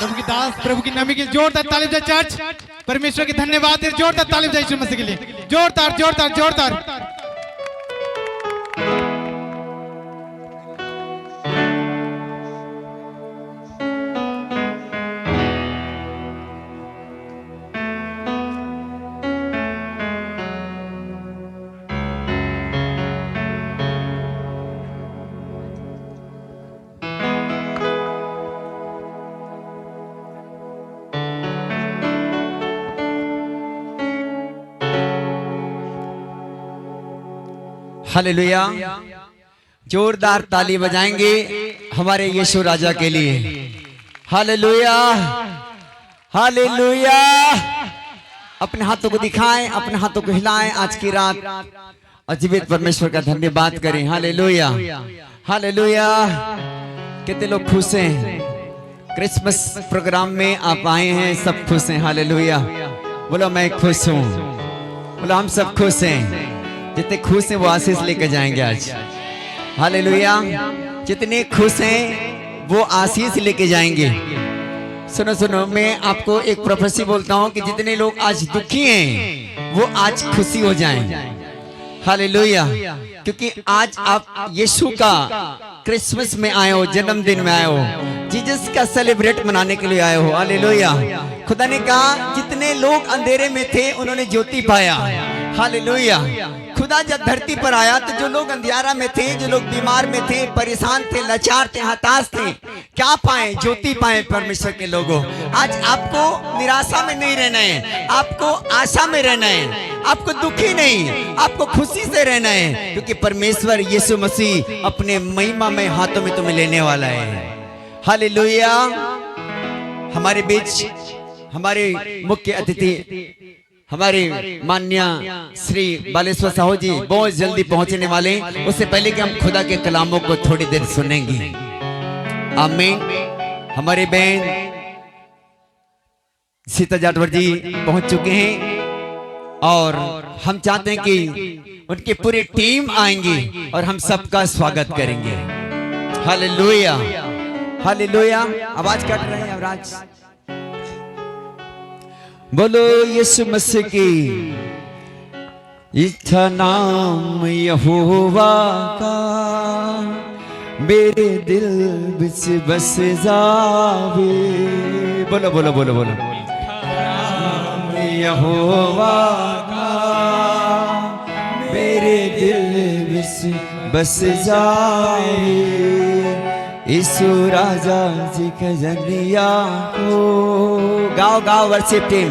प्रभु की दास, प्रभु की नमी की जोरदार तालीम दे चर्च। परमेश्वर की धन्यवाद दे, जोरदार तालीम दे यीशु मसीह के लिए। जोरदार जोरदार जोरदार। हालेलुया। जोरदार ताली बजाएंगे हमारे यीशु राजा के लिए। Hallelujah hallelujah. अपने हाथों को दिखाएं, अपने हाथों को हिलाएं। आज की रात अजीवित परमेश्वर का धन्यवाद करें। Hallelujah hallelujah. कितने लोग खुश हैं? क्रिसमस प्रोग्राम में आप आए हैं, सब खुश हैं। हालेलुया। बोलो मैं खुश हूँ। बोलो हम सब खुश हैं। जितने खुश हैं वो आशीष लेकर जाएंगे आज। हालेलुया। जितने खुश हैं वो आशीष लेके जाएंगे। सुनो सुनो, मैं आपको एक प्रोफेसी बोलता हूँ कि जितने लोग आज दुखी हैं वो आज खुशी हो जाएं। हालेलुया। क्योंकि आज आप यीशु का क्रिसमस में आए हो, जन्मदिन में आए हो, जीसस का सेलिब्रेट मनाने के लिए आए हो। हालेलुया। खुदा ने कहा जितने लोग अंधेरे में थे उन्होंने ज्योति पाया। हालेलुया। खुदा जब धरती पर आया तो जो लोग अंधियारा में थे, जो लोग बीमार में थे, परेशान थे, लाचार थे, हताश थे, क्या पाए? ज्योति पाए परमेश्वर के लोगों। आज आपको निराशा में नहीं रहना है, आपको आशा में रहना है, आपको दुखी नहीं, आपको खुशी से रहना है, क्योंकि परमेश्वर यीशु मसीह अपने महिमा में हाथों में तुम्हें लेने वाला है। हालेलुया। हमारे बीच हमारे मुख्य अतिथि हमारे माननीय श्री बालेश्वर साहू जी बहुत जल्दी पहुंचने वाले। उससे पहले कि हम खुदा के कलामों को थोड़ी देर सुनेंगे। आमीन। हमारे बहन सीता जाटवर जी पहुंच चुके हैं और हम चाहते हैं कि उनकी पूरी टीम आएंगी और हम सबका स्वागत करेंगे। Hallelujah hallelujah. आवाज कट रही है अवराज। बोलो यीशु मसीह की। इच्छा नाम यहोवा का मेरे दिल बिच बस जावे। बोलो बोलो बोलो बोलो। नाम यहोवा का मेरे दिल बिच बस जावे। यीशु राजा जी के जनिया को गाओ गाओ वर्शिप टीम।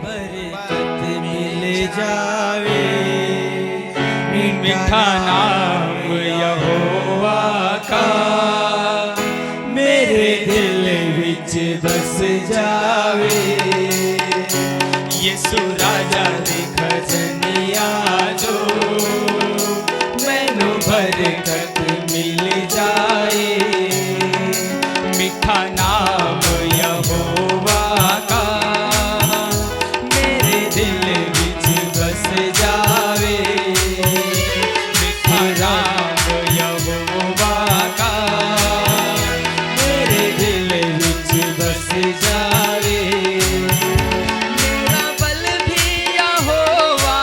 बरकत मिल जावे। मीठा नाम यहोवा का मेरे दिल विच बस जावे। यीशु राजा दी खजनिया जो मैनू बरकत मिल जाए। मीठा नाम यहोवा का मेरे दिल विच बस जावे। मीठा नाम यहोवा का मेरे दिल विच बस जावे। मेरा बल भी यहोवा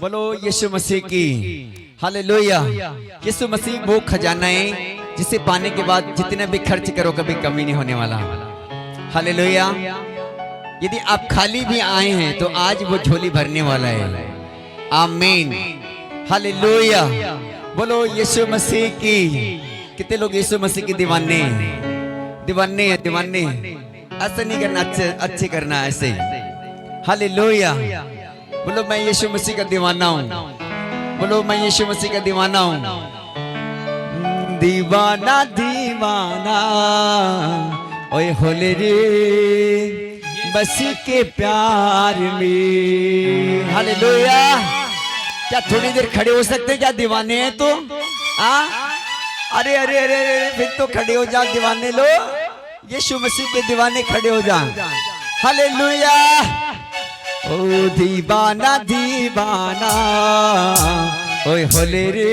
बोलो यीशु मसीह की हालेलुया। यीशु मसीह वो खजाना है जिसे पाने के बाद जितने भी खर्च करो कभी कमी नहीं होने वाला। हालेलुया। यदि आप खाली भी आए हैं तो आज वो झोली भरने वाला है। आमीन। हालेलुया। बोलो यीशु मसीह की। कितने लोग यीशु मसीह के दीवाने दीवाने हैं? दीवाने ऐसा नहीं करना, अच्छे करना ऐसे। हालेलुया। बोलो मैं यीशु मसीह का दीवाना हूँ। बोलो मैं यीशु मसीह का दीवाना हूँ। दीवाना दीवाना ओए होले रे मसीह के प्यार में। हालेलुया। क्या थोड़ी देर खड़े हो सकते हैं? क्या दीवाने हैं तो? अरे अरे अरे अरे फिर तो खड़े हो जाओ दीवाने लो। यीशु मसीह के दीवाने खड़े हो जाओ। हालेलुया। ओ दीवाना दीवाना ओए होले रे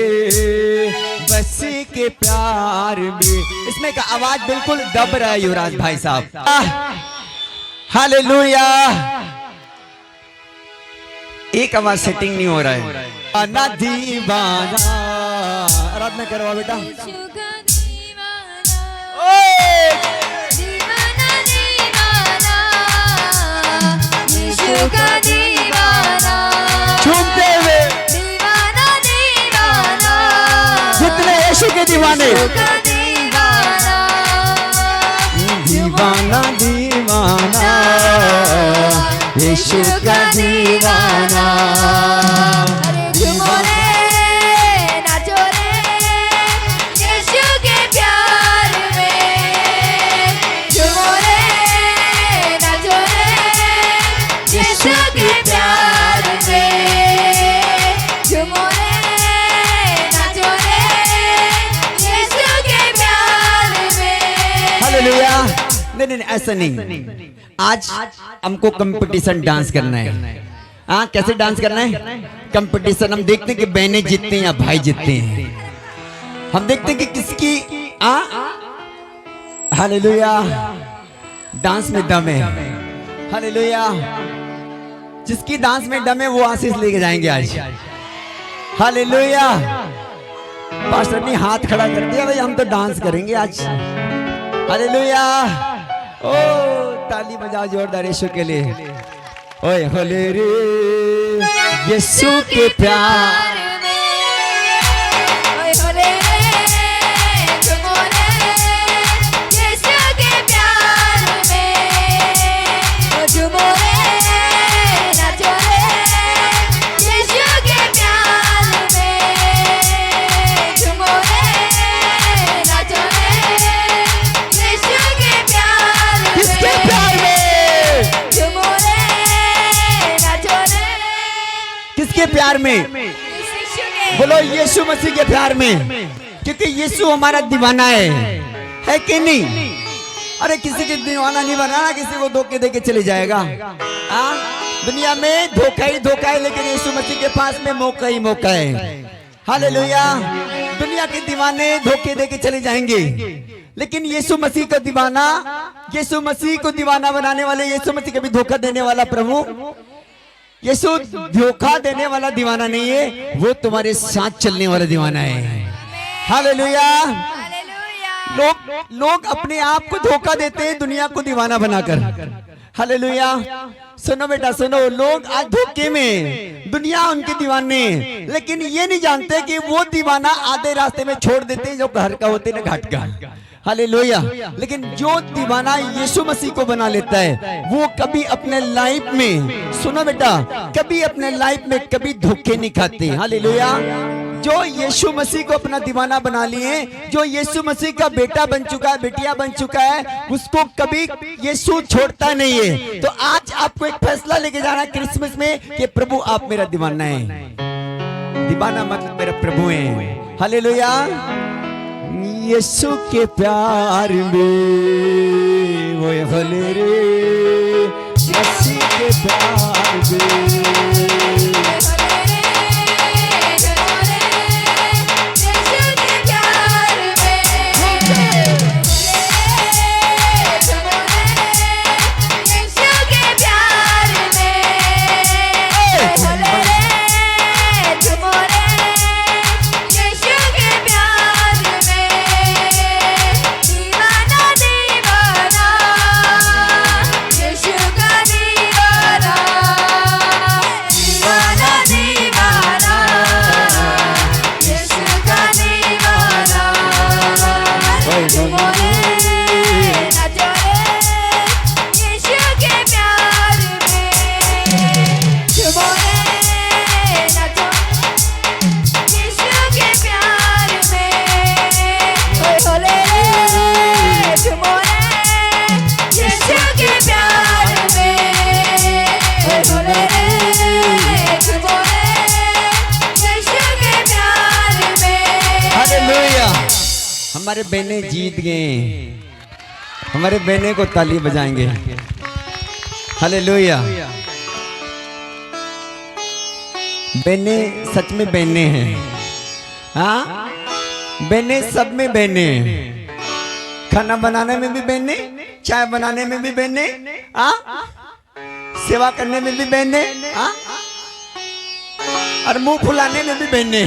मसीह के प्यार में। इसमें का आवाज बिल्कुल दब रहा है युवराज भाई साहब। हालेलुया। एक आवाज सेटिंग नहीं हो रहा है। ना दीवाना आराधना करो बेटा। झूमते हुए जितने यीशु के दीवाने। दीवाना दीवाना यीशु का दीवाना। झूमो रे नाचो रे यीशु के प्यार में। झूमो रे नाचो रे यीशु के प्यार में। झूमो रे नाचो रे यीशु के प्यार में। हालेलुया। नहीं ऐसा नहीं। आज हमको कंपटीशन डांस करना है। हाँ कैसे डांस करना है? कंपटीशन। हम देखते हैं कि बहनें जीतते हैं या भाई जीतते हैं। हम देखते हैं कि किसकी हालेलुया डांस में दम है। हालेलुया। जिसकी डांस में दम है वो आशीष लेके जाएंगे आज। हालेलुया। पास्टर ने हाथ खड़ा कर दिया, भाई हम तो डांस करेंगे आज। हालेलुया। ओ ताली बजाओ जोरदार यीशु के लिए। ओए होले रे यीशु के प्यार। किसके प्यार में? बोलो यीशु मसीह के प्यार में। क्योंकि यीशु हमारा दीवाना है कि नहीं? अरे किसी के दीवाना नहीं बनाना, किसी को धोखे देके चले जाएगा। दुनिया में धोखा ही धोखा है, लेकिन यीशु मसीह के पास में मौका ही मौका है। हालेलुया। दुनिया के दीवाने धोखे देके चले जाएंगे, लेकिन यीशु मसीह का दीवाना, यीशु मसीह को दीवाना बनाने वाले, यीशु मसीह कभी धोखा देने वाला प्रभु, यीशु धोखा देने वाला दीवाना नहीं है, वो तुम्हारे साथ चलने वाला दीवाना है। हालेलुया। लोग अपने आप को धोखा देते हैं दुनिया को दीवाना बनाकर। हालेलुया। सुनो बेटा सुनो, लोग आज धोखे में, दुनिया उनके दीवाने, लेकिन ये नहीं जानते कि वो दीवाना आधे रास्ते में छोड़ देते हैं, जो घर का होते ना घाट का। हालेलुया। लेकिन जो दीवाना यीशु मसीह को बना लेता है, वो कभी अपने लाइफ में, सुनो बेटा, कभी अपने लाइफ में कभी धोखे नहीं खाते। हालेलुया। जो यीशु मसीह को अपना दीवाना बना लिए, जो यीशु मसीह का बेटा बन चुका है, बेटिया बन चुका है, उसको कभी यीशु छोड़ता नहीं है। तो आज आपको एक फैसला लेके जाना है क्रिसमस में कि प्रभु आप मेरा दीवाना है। दीवाना मतलब मेरा प्रभु है। हालेलुया। यीशु के प्यार में, वो होले रे यीशु के प्यार में। हमारे बहने जीत गए, हमारे बहने को ताली बजाएंगे। हालेलुया। बहने सच में बहने हैं। हाँ, बहने सब में बहने हैं। खाना बनाने में भी बहने, चाय बनाने में भी बहने, हाँ, सेवा करने में भी बहने, हाँ, और मुंह फुलाने में भी बहने,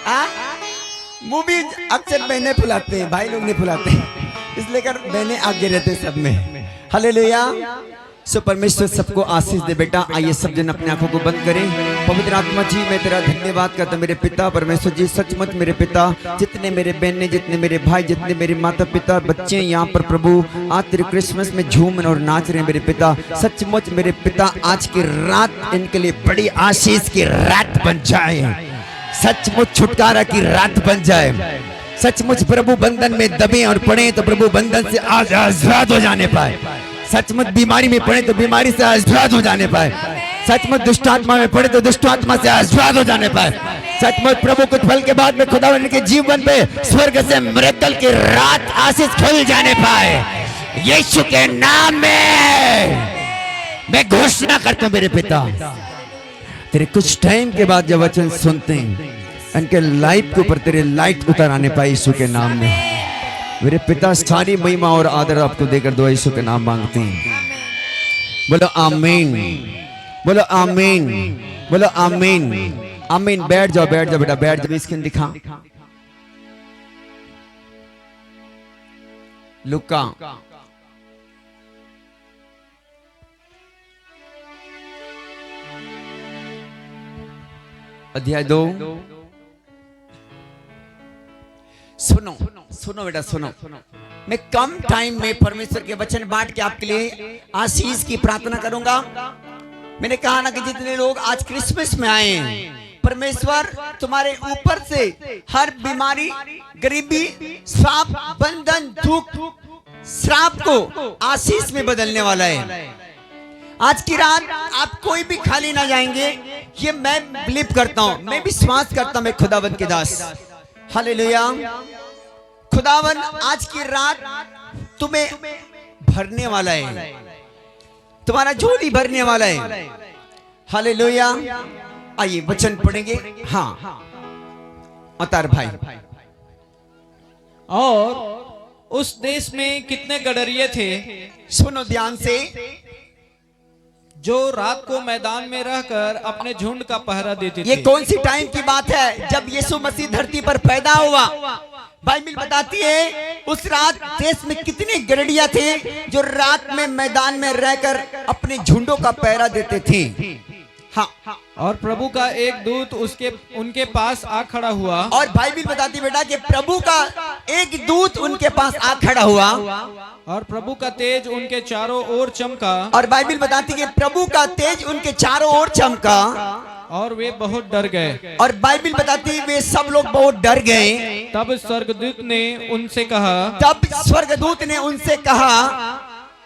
हाँ, मुंह भी अक्सर बहने फुलाते हैं, भाई लोग नहीं फुलाते, इसलिए कर बहने आगे रहते सब में। हालेलुया। सो परमेश्वर सबको आशीष दे। बेटा आइए सब जन अपने आंखों को बंद करें। पवित्र आत्मा जी मैं तेरा धन्यवाद करता हूं मेरे पिता परमेश्वर जी, सचमुच मेरे पिता, जितने मेरे बहने, जितने मेरे भाई, जितने मेरे माता पिता, बच्चे यहाँ पर प्रभु आज तेरे क्रिसमस में झूम और नाच रहे हैं मेरे पिता। सचमुच मेरे पिता आज की रात इनके लिए बड़ी आशीष की रात बन जाए, सचमुच छुटकारा की रात बन जाए। सचमुच प्रभु बंधन में दबे और पड़े तो प्रभु बंधन से आज आजाद हो जाने पाए। सचमुच बीमारी में पड़े तो बीमारी से आजाद हो जाने पाए। सचमुच दुष्ट आत्मा में पड़े तो दुष्ट आत्मा से आजाद हो जाने पाए। सचमुच प्रभु कुछ पल के बाद में खुदावन के जीवन पे स्वर्ग से मिरेकल की रात आशीष खुल जाने पाए। यीशु के नाम में मैं घोषणा करता हूं मेरे पिता, तेरे कुछ टाइम के बाद जब वचन सुनते हैं इनके लाइफ के ऊपर तेरे लाइट उतर आने पाए यीशु के नाम में। मेरे पिता सारी महिमा और आदर आपको देकर दो यीशु के नाम मांगते हैं। बोलो आमीन, बोलो आमीन, बोलो आमीन, आमीन। बैठ जाओ बेटा, बैठ जाओ। स्क्रीन दिखा लुका अध्याय 2। सुनो सुनो बेटा सुनो। मैं कम टाइम में परमेश्वर के वचन बांट के आपके लिए आशीष की प्रार्थना करूंगा। मैंने कहा ना कि जितने लोग आज क्रिसमस में आए हैं, परमेश्वर तुम्हारे ऊपर से हर बीमारी, गरीबी, श्राप, बंधन, दुख, श्राप को आशीष में बदलने वाला है। आज की रात आप कोई भी खाली ना जाएंगे, ये मैं बिलीव करता हूं, मैं विश्वास करता हूं। मैं खुदावन के दास, हालेलुया। खुदावन आज की रात तुम्हें भरने वाला है, तुम्हारा झोली भरने वाला है। हालेलुया। आइए वचन पढ़ेंगे। हाँ अतार भाई। और उस देश में कितने गडरिये थे, सुनो ध्यान से, जो रात को मैदान में रहकर अपने झुंड का पहरा देते थे। ये कौन सी टाइम की बात है? जब यीशु मसीह धरती पर पैदा हुआ। बाइबल बताती है उस रात देश में कितने गड़िया थे जो रात में मैदान में रहकर अपने झुंडों का पहरा देते थे। हाँ, और प्रभु का एक दूत उनके पास आ खड़ा हुआ। और बाइबल बताती बेटा कि प्रभु का एक दूत उनके पास आ खड़ा हुआ, और प्रभु का तेज उनके चारों ओर चमका। और बाइबल बताती कि प्रभु का तेज उनके चारों ओर चमका, और वे बहुत डर गए। और बाइबल बताती वे सब लोग बहुत डर गए। तब स्वर्गदूत ने उनसे कहा, तब स्वर्गदूत ने उनसे कहा,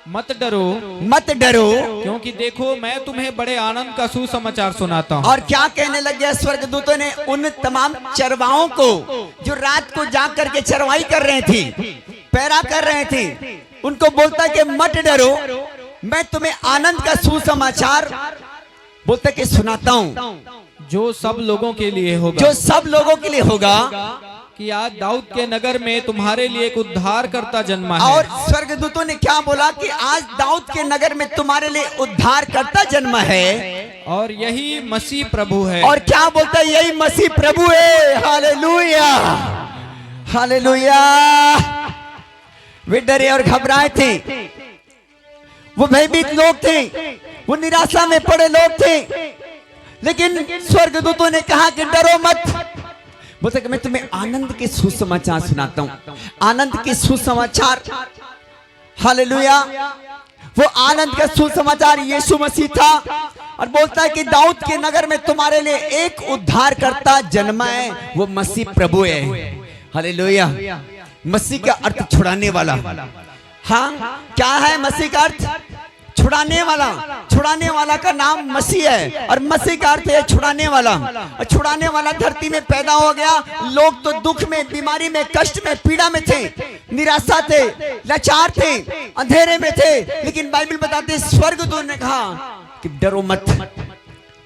मत डरो, मत डरो, क्योंकि देखो मैं तुम्हें बड़े आनंद का सुसमाचार सुनाता हूँ। और क्या कहने लग गया स्वर्गदूतों ने उन तमाम चरवाओं को जो रात को जाग करके चरवाई कर रहे थे, पैरा कर रहे थे, उनको बोलता कि मत डरो, मैं तुम्हें आनंद का सुसमाचार बोलता कि सुनाता हूँ, जो सब लोगों के लिए होगा, जो सब लोगों के लिए होगा, कि आज दाऊद के नगर में तुम्हारे लिए एक उद्धार करता जन्मा है। और स्वर्गदूतों ने क्या बोला कि आज दाऊद के नगर में तुम्हारे लिए उद्धार करता जन्म है, और यही मसीह प्रभु है। और क्या बोलता है? यही मसीह प्रभु है। Hallelujah, hallelujah. वे डरे और घबराए थे, वो भयभीत लोग थे, वो निराशा में पड़े लोग थे, लेकिन स्वर्गदूतों ने कहा कि डरो मत। बोलते कि मैं तुम्हें आनंद के सुसमाचार सुनाता हूं, आनंद के सुसमाचार। हालेलुया। वो आनंद का सुसमाचार यीशु मसीह था, और बोलता है कि दाऊद के नगर में तुम्हारे लिए एक उद्धार करता जन्मा है, वो मसीह प्रभु है। हालेलुया। मसीह का अर्थ छुड़ाने वाला। हाँ, क्या है मसीह का अर्थ? छुड़ाने वाला का नाम मसीह है और मसीह का अर्थ है छुड़ाने वाला। और छुड़ाने वाला धरती में पैदा हो गया। लोग तो दुख में, बीमारी में, कष्ट में, पीड़ा में थे, निराशा थे, लाचार थे, अंधेरे में थे, लेकिन बाइबल बताते स्वर्गदूत ने कहा कि डरो मत,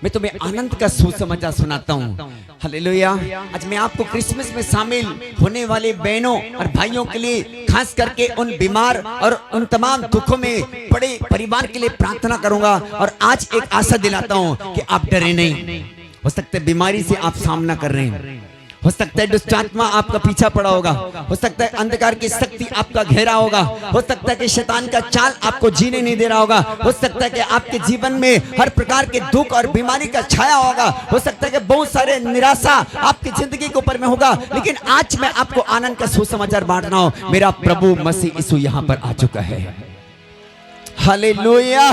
मैं तुम्हें आनंद का सुसमाचार सुनाता हूँ। हालेलुया। आज मैं आपको क्रिसमस में शामिल होने वाले बहनों और भाइयों के लिए, खास करके उन बीमार और उन तमाम दुखों में पड़े परिवार के लिए प्रार्थना करूंगा और आज एक आशा दिलाता हूँ कि आप डरे नहीं। हो सकता है बीमारी से आप सामना कर रहे हैं, हो सकता है दुष्ट आत्मा आपका पीछा पड़ा होगा, हो सकता है अंधकार की शक्ति आपका घेरा होगा, हो सकता है कि शैतान का चाल आपको जीने नहीं दे रहा होगा, हो सकता है कि आपके जीवन में हर प्रकार के दुख और बीमारी का छाया होगा, हो सकता है कि बहुत सारे निराशा आपकी जिंदगी के ऊपर में होगा, लेकिन आज मैं आपको आनंद का सुसमाचार बांट रहा हूं। मेरा प्रभु मसीह यीशु यहाँ पर आ चुका है। हालेलुया।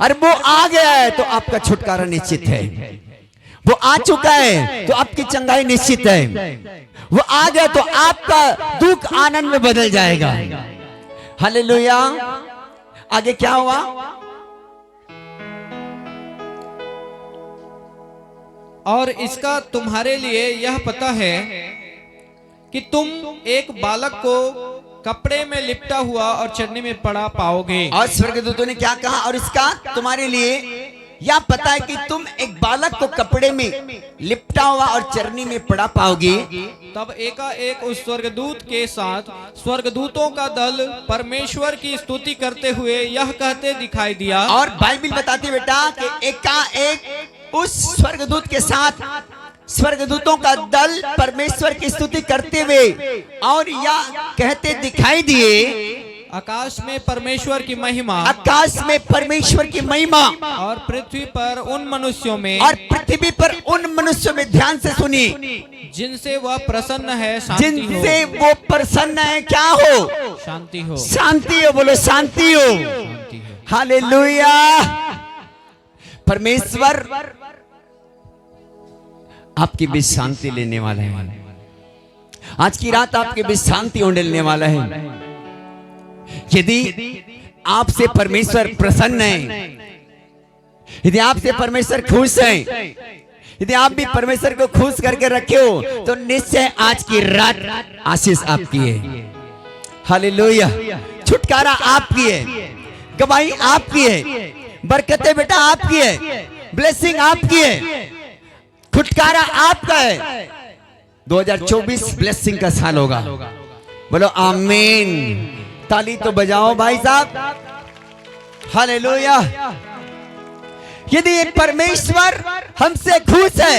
और वो आ गया है तो आपका छुटकारा निश्चित है। वो आ चुका है तो आपकी चंगाई निश्चित है। वो आ गया तो आपका दुख आनंद में बदल जाएगा। हालेलुया। आगे क्या हुआ? और इसका तुम्हारे लिए यह पता है कि तुम एक बालक को कपड़े में लिपटा हुआ और चरनी में पड़ा पाओगे। और स्वर्गदूतों ने क्या कहा? और इसका तुम्हारे लिए यह पता है कि तुम एक बालक को कपड़े में लिपटा हुआ और चरनी में पड़ा पाओगे। तब एकाएक उस स्वर्गदूत के साथ स्वर्गदूतों का दल परमेश्वर की स्तुति करते हुए यह कहते दिखाई दिया। और बाइबल बताती बेटा कि एकाएक उस स्वर्गदूत के साथ स्वर्गदूतों का दल परमेश्वर की स्तुति करते हुए और यह कहते दिखाई दिए, आकाश में परमेश्वर की महिमा, आकाश में परमेश्वर की महिमा, और पृथ्वी पर उन मनुष्यों में, और पृथ्वी पर उन मनुष्यों में, ध्यान से सुनिए, जिनसे वह प्रसन्न है, शांति हो। जिनसे वो प्रसन्न है, क्या हो? शांति हो। शांति हो। बोलो शांति हो। शांति हो। हालेलुया। परमेश्वर आपके बीच शांति लेने वाला है। आज की रात आपके बीच शांति उंडेलने वाला है। यदि आपसे परमेश्वर प्रसन्न है, यदि आपसे परमेश्वर खुश है, यदि आप भी परमेश्वर को खुश करके रखे हो, तो निश्चय आज की रात आशीष आपकी है। हालेलुया। छुटकारा आपकी है, गवाही आपकी है, बरकतें बेटा आपकी है, ब्लेसिंग आपकी है, छुटकारा आपका है। 2024 ब्लेसिंग का साल होगा। बोलो आमीन। ताली तो बजाओ भाई साहब। हालेलुया। यदि परमेश्वर हमसे खुश है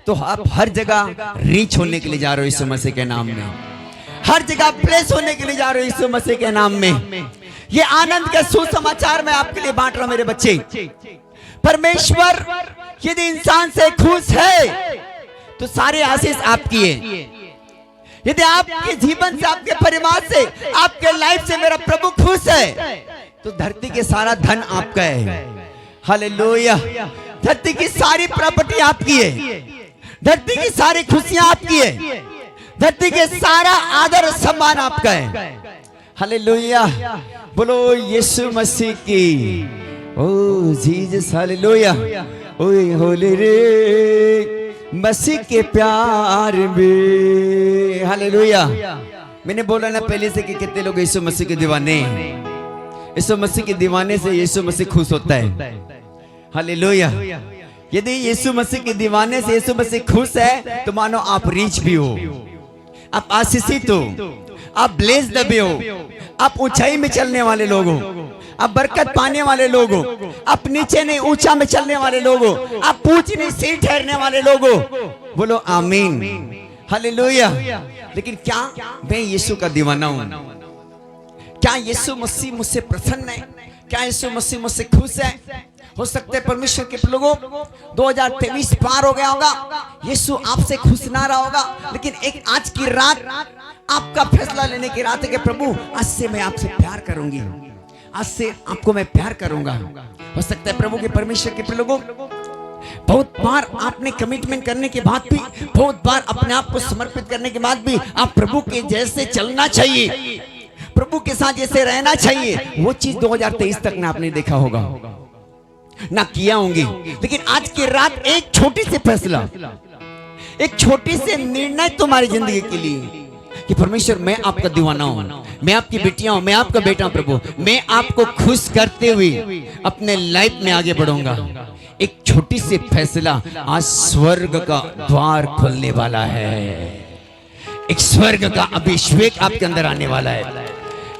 तो आप हर जगह रीच होने के लिए जा रहे हो यीशु मसीह के नाम में, हर जगह ब्लेस होने के लिए जा रहे हो यीशु मसीह के नाम में। ये आनंद का सुसमाचार मैं आपके लिए बांट रहा हूं मेरे बच्चे। परमेश्वर यदि इंसान से खुश है तो सारे आशीष आपकी है। यदि आपके जीवन से, आपके परिवार से, आपके लाइफ से मेरा प्रभु खुश है तो धरती के सारा धन आपका है। हालेलुया। धरती की सारी प्रॉपर्टी आपकी है, धरती की सारी खुशियां आपकी है, धरती के सारा आदर और सम्मान आपका है। हालेलुया। बोलो यीशु मसीह की। ओ जीसस। हालेलुया। ओए होले रे मसीह के प्यार में। हालेलुया। मैंने बोला ना पहले से कि कितने लोग यीशु मसीह के दीवाने हैं। यीशु मसीह के दीवाने से यीशु मसीह खुश होता है। हालेलुया। यदि यीशु मसीह के दीवाने से यीशु मसीह खुश है तो मानो आप रीच भी हो, आप आशीषित हो, आप ब्लेस दबे हो, आप ऊंचाई में चलने वाले लोग हो, आप बरकत पाने वाले लोग हो, आप नीचे नहीं ऊंचा में चलने वाले लोग हो, आप पूछ नहीं सिर ठहरने वाले लोग हो। बोलो आमीन। हालेलुया। लेकिन क्या मैं यीशु का दीवाना हूं? क्या यीशु मसीह मुझसे प्रसन्न है? क्या यीशु मसीह मुझसे खुश है? हो सकते हैं परमेश्वर के लोगों 2023 पार हो गया होगा, यीशु आपसे खुश ना रहा होगा, लेकिन एक आज की रात आपका फैसला लेने की रात है कि प्रभु आज से मैं आपसे प्यार करूंगी, आज से आपको मैं प्यार करूंगा। हो सकता है प्रभु के परमेश्वर के लोगों बहुत बार आपने कमिटमेंट करने के बाद भी, बहुत बार अपने आप को समर्पित करने के बाद भी आप प्रभु के जैसे चलना चाहिए, प्रभु के साथ जैसे रहना चाहिए, वो चीज 2023 तक ना आपने देखा होगा, ना किया होंगे। लेकिन आज की रात एक छोटी सी फैसला, एक छोटी से निर्णय तुम्हारी जिंदगी के लिए कि परमेश्वर मैं आपका दीवाना हूं, मैं आपकी बेटियां हूं, मैं आपका बेटा हूं प्रभु, मैं आपको खुश करते हुए अपने लाइफ में आगे बढ़ूंगा। एक छोटी सी फैसला आज स्वर्ग का द्वार खोलने वाला है। एक स्वर्ग का अभिषेक आपके अंदर आने वाला है,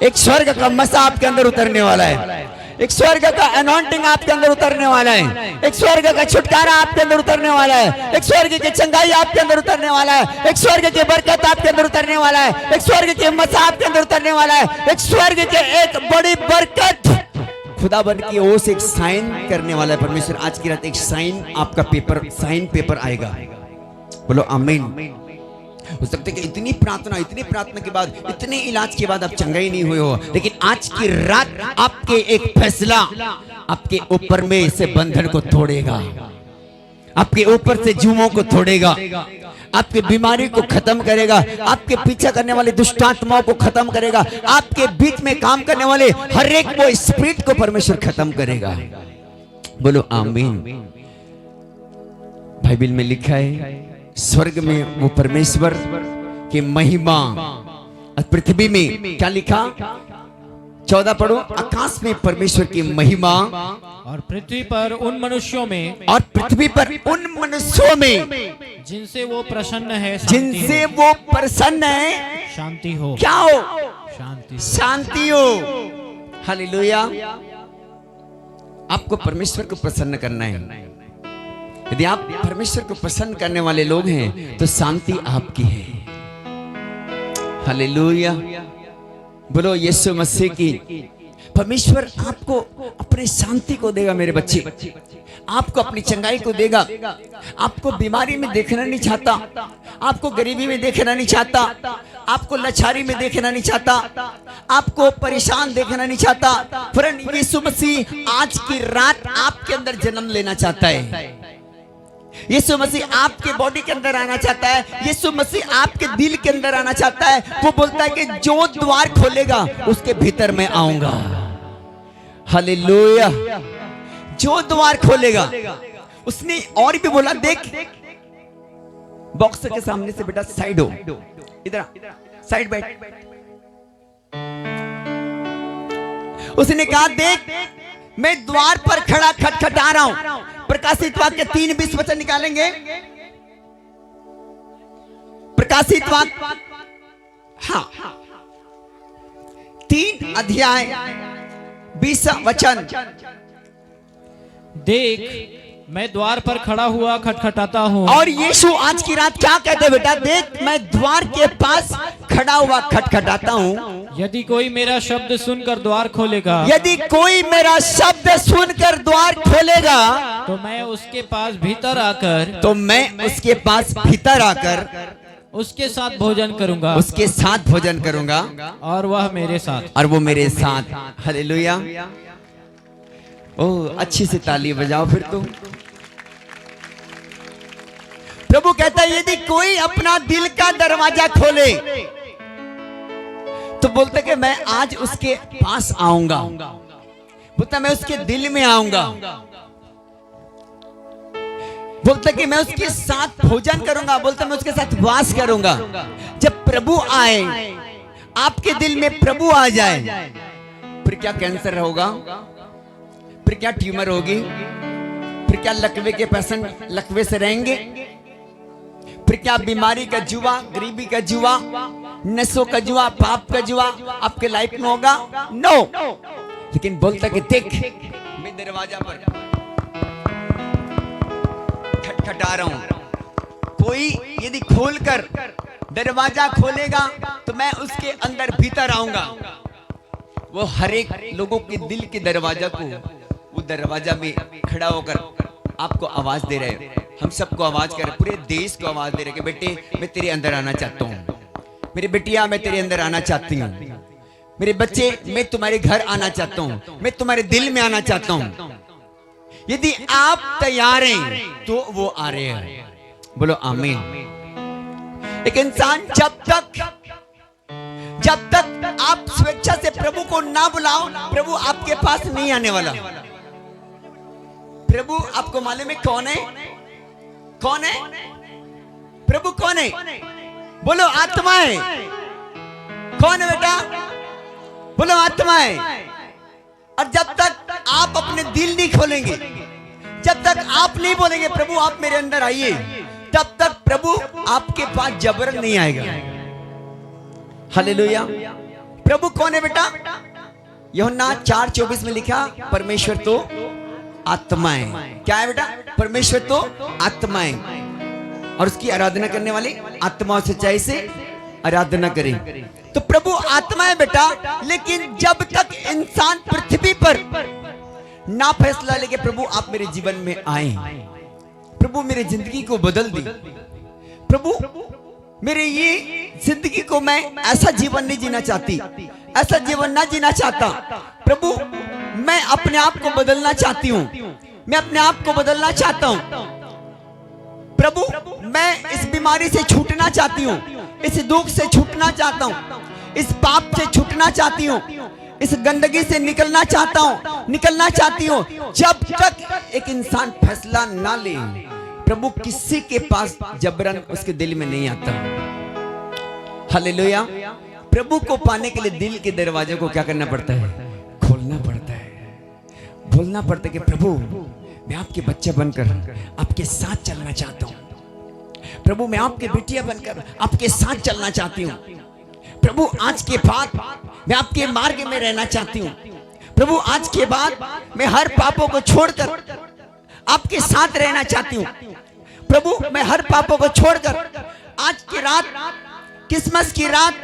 एक स्वर्ग का मसा आपके अंदर उतरने वाला है, एक स्वर्ग का अनॉइंटिंग आपके अंदर उतरने वाला है, एक स्वर्ग का छुटकारा आपके अंदर उतरने वाला है, एक स्वर्ग की चंगाई आपके अंदर उतरने वाला है, एक स्वर्ग की बरकत आपके अंदर उतरने वाला है, एक स्वर्ग के मसा आपके अंदर उतरने वाला है, एक स्वर्ग के एक बड़ी बरकत खुदा बन की ओर से एक साइन करने वाला है परमेश्वर। आज की रात एक साइन आपका पेपर, साइन पेपर आएगा। बोलो आमीन। हो सकता है कि इतनी प्रार्थना के बाद, इतने इलाज के बाद आप चंगाई नहीं हुए हो, लेकिन आज की रात आपके एक फैसला आपके ऊपर में से बंधन को तोड़ेगा, आपके ऊपर से जुमों को तोड़ेगा, आपकी बीमारी को खत्म करेगा, आपके पीछे करने वाले दुष्टात्माओं को खत्म करेगा, आपके बीच में काम करने वाले हर एक वो स्पिरिट को परमेश्वर खत्म करेगा। बोलो आमीन। बाइबल में लिखा है स्वर्ग में वो परमेश्वर की महिमा, पृथ्वी में क्या लिखा, 14 पढ़ो, आकाश में परमेश्वर की महिमा और पृथ्वी पर उन मनुष्यों में, और पृथ्वी पर उन मनुष्यों में जिनसे वो प्रसन्न है, जिनसे वो प्रसन्न है, शांति हो। क्या हो, शांति, शांति हो। हालेलुया। आपको परमेश्वर को प्रसन्न करना है। यदि आप परमेश्वर को प्रसन्न करने वाले लोग हैं तो शांति आपकी है। हालेलुया। बोलो यीशु मसीह की। परमेश्वर आपको अपने शांति को देगा मेरे बच्चे, आपको अपनी चंगाई को देगा। आपको बीमारी में देखना नहीं चाहता, आपको गरीबी में देखना नहीं चाहता, आपको लाचारी में देखना नहीं चाहता, आपको परेशान देखना नहीं चाहता। फ्रेंड, यीशु मसीह आज की रात आपके अंदर जन्म लेना चाहता है। यीशु मसीह आपके बॉडी के अंदर आना चाहता है, यीशु मसीह आपके दिल के अंदर आना चाहता है। वो बोलता है कि जो द्वार खोलेगा उसके भीतर मैं आऊंगा। हालेलुया। जो द्वार खोलेगा, उसने और भी बोला, देख बॉक्स के सामने से बेटा साइड हो, इधर साइड बैठ। उसने कहा देख मैं द्वार पर खड़ा खटखटा रहा हूं। प्रकाशित वाक्य 3:20 वचन निकालेंगे। प्रकाशित वाक्य, हाँ, 3 अध्याय 20 वचन। देख मैं द्वार पर खड़ा हुआ खटखटाता हूँ। और यीशु आज की रात क्या कहते हैं बेटा, देख मैं द्वार के पास खड़ा हुआ खटखटाता हूँ। यदि कोई मेरा शब्द सुनकर द्वार खोलेगा, यदि कोई मेरा शब्द सुनकर द्वार खोलेगा, तो मैं उसके पास भीतर आकर, तो मैं उसके पास भीतर आकर उसके साथ भोजन करूंगा, उसके साथ भोजन करूंगा, और वह मेरे साथ, और वो मेरे साथ। हालेलुया। ओह, अच्छी से ताली बजाओ फिर तो। प्रभु कहता है यदि कोई अपना दिल का दरवाजा खोले तो बोलता कि मैं आज उसके पास आऊंगा, बोलता मैं उसके दिल में आऊंगा, बोलता कि मैं उसके साथ भोजन करूंगा, बोलता मैं उसके साथ वास करूंगा। जब प्रभु आए, आपके दिल में प्रभु आ जाए, फिर क्या कैंसर होगा, फिर क्या ट्यूमर होगी, फिर क्या लकवे के पेशेंट लकवे से रहेंगे, फिर क्या बीमारी का जुआ, गरीबी का जुआ, नशों का जुआ, पाप का जुआ आपके लाइफ में होगा? नो। लेकिन बोलता कि देख मैं दरवाजा पर खटखटा रहा हूं, कोई यदि खोलकर दरवाजा खोलेगा तो मैं उसके अंदर भीतर आऊंगा। वो हर एक लोगों के दिल के दरवाजा को, वो दरवाजा में खड़ा होकर आपको आवाज दे रहे, हम सबको आवाज कर, पूरे देश को आवाज दे रहे कि बेटे मैं तेरे अंदर आना चाहता हूँ, मेरी बेटिया मैं तेरे अंदर आना चाहती हूँ, मेरे बच्चे मैं तुम्हारे घर आना चाहता हूँ, मैं तुम्हारे दिल में आना चाहता हूँ। यदि आप तैयार हैं तो वो आ रहे हैं। बोलो आमीन। एक इंसान जब तक आप स्वेच्छा से प्रभु को ना बुलाओ, प्रभु आपके पास नहीं आने वाला। प्रभु आपको मालूम है कौन है? कौन है प्रभु? कौन है? बोलो आत्मा है। कौन है बेटा? बोलो आत्मा है। और जब तक आप अपने दिल नहीं खोलेंगे, जब तक आप नहीं बोलेंगे प्रभु आप मेरे अंदर आइए, तब तक प्रभु आपके पास जबरन नहीं आएगा। हालेलुया। प्रभु कौन है बेटा? यूहन्ना 4:24 में लिखा, परमेश्वर तो आत्मा है। क्या है बेटा? परमेश्वर तो आत्मा है और उसकी आराधना करने वाले आत्मा और सच्चाई से आराधना करें। तो प्रभु आत्मा है बेटा, लेकिन जब तक इंसान पृथ्वी पर ना फैसला लेके प्रभु आप मेरे जीवन में आए, प्रभु मेरे जिंदगी को बदल दी, प्रभु मेरे ये जिंदगी को मैं ऐसा जीवन नहीं जीना चाहती, ऐसा जीवन ना जीना चाहता, प्रभु मैं अपने आप को बदलना चाहती हूँ, मैं अपने आप को बदलना चाहता हूँ, प्रभु मैं इस बीमारी से छूटना चाहती हूँ, इस दुख से छूटना चाहता हूँ, इस पाप से छूटना चाहती हूँ, इस गंदगी से निकलना चाहता हूँ, निकलना चाहती हूँ। जब तक एक इंसान फैसला ना ले, प्रभु किसी के पास जबरन उसके दिल में नहीं आता। हालेलुया। प्रभु को पाने के लिए दिल के दरवाजे को क्या करना पड़ता है? खोलना पड़ता है, बोलना पड़ता है कि प्रभु मैं आपके बच्चे बनकर आपके साथ चलना चाहता हूँ, प्रभु मैं आपके बेटियां बनकर आपके साथ चलना चाहती हूँ, प्रभु आज के बाद मैं आपके मार्ग में रहना चाहती हूँ, प्रभु आज के बाद मैं हर पापों को छोड़कर आपके साथ रहना चाहती हूँ, प्रभु मैं हर पापों को छोड़कर आज की रात, क्रिसमस की रात,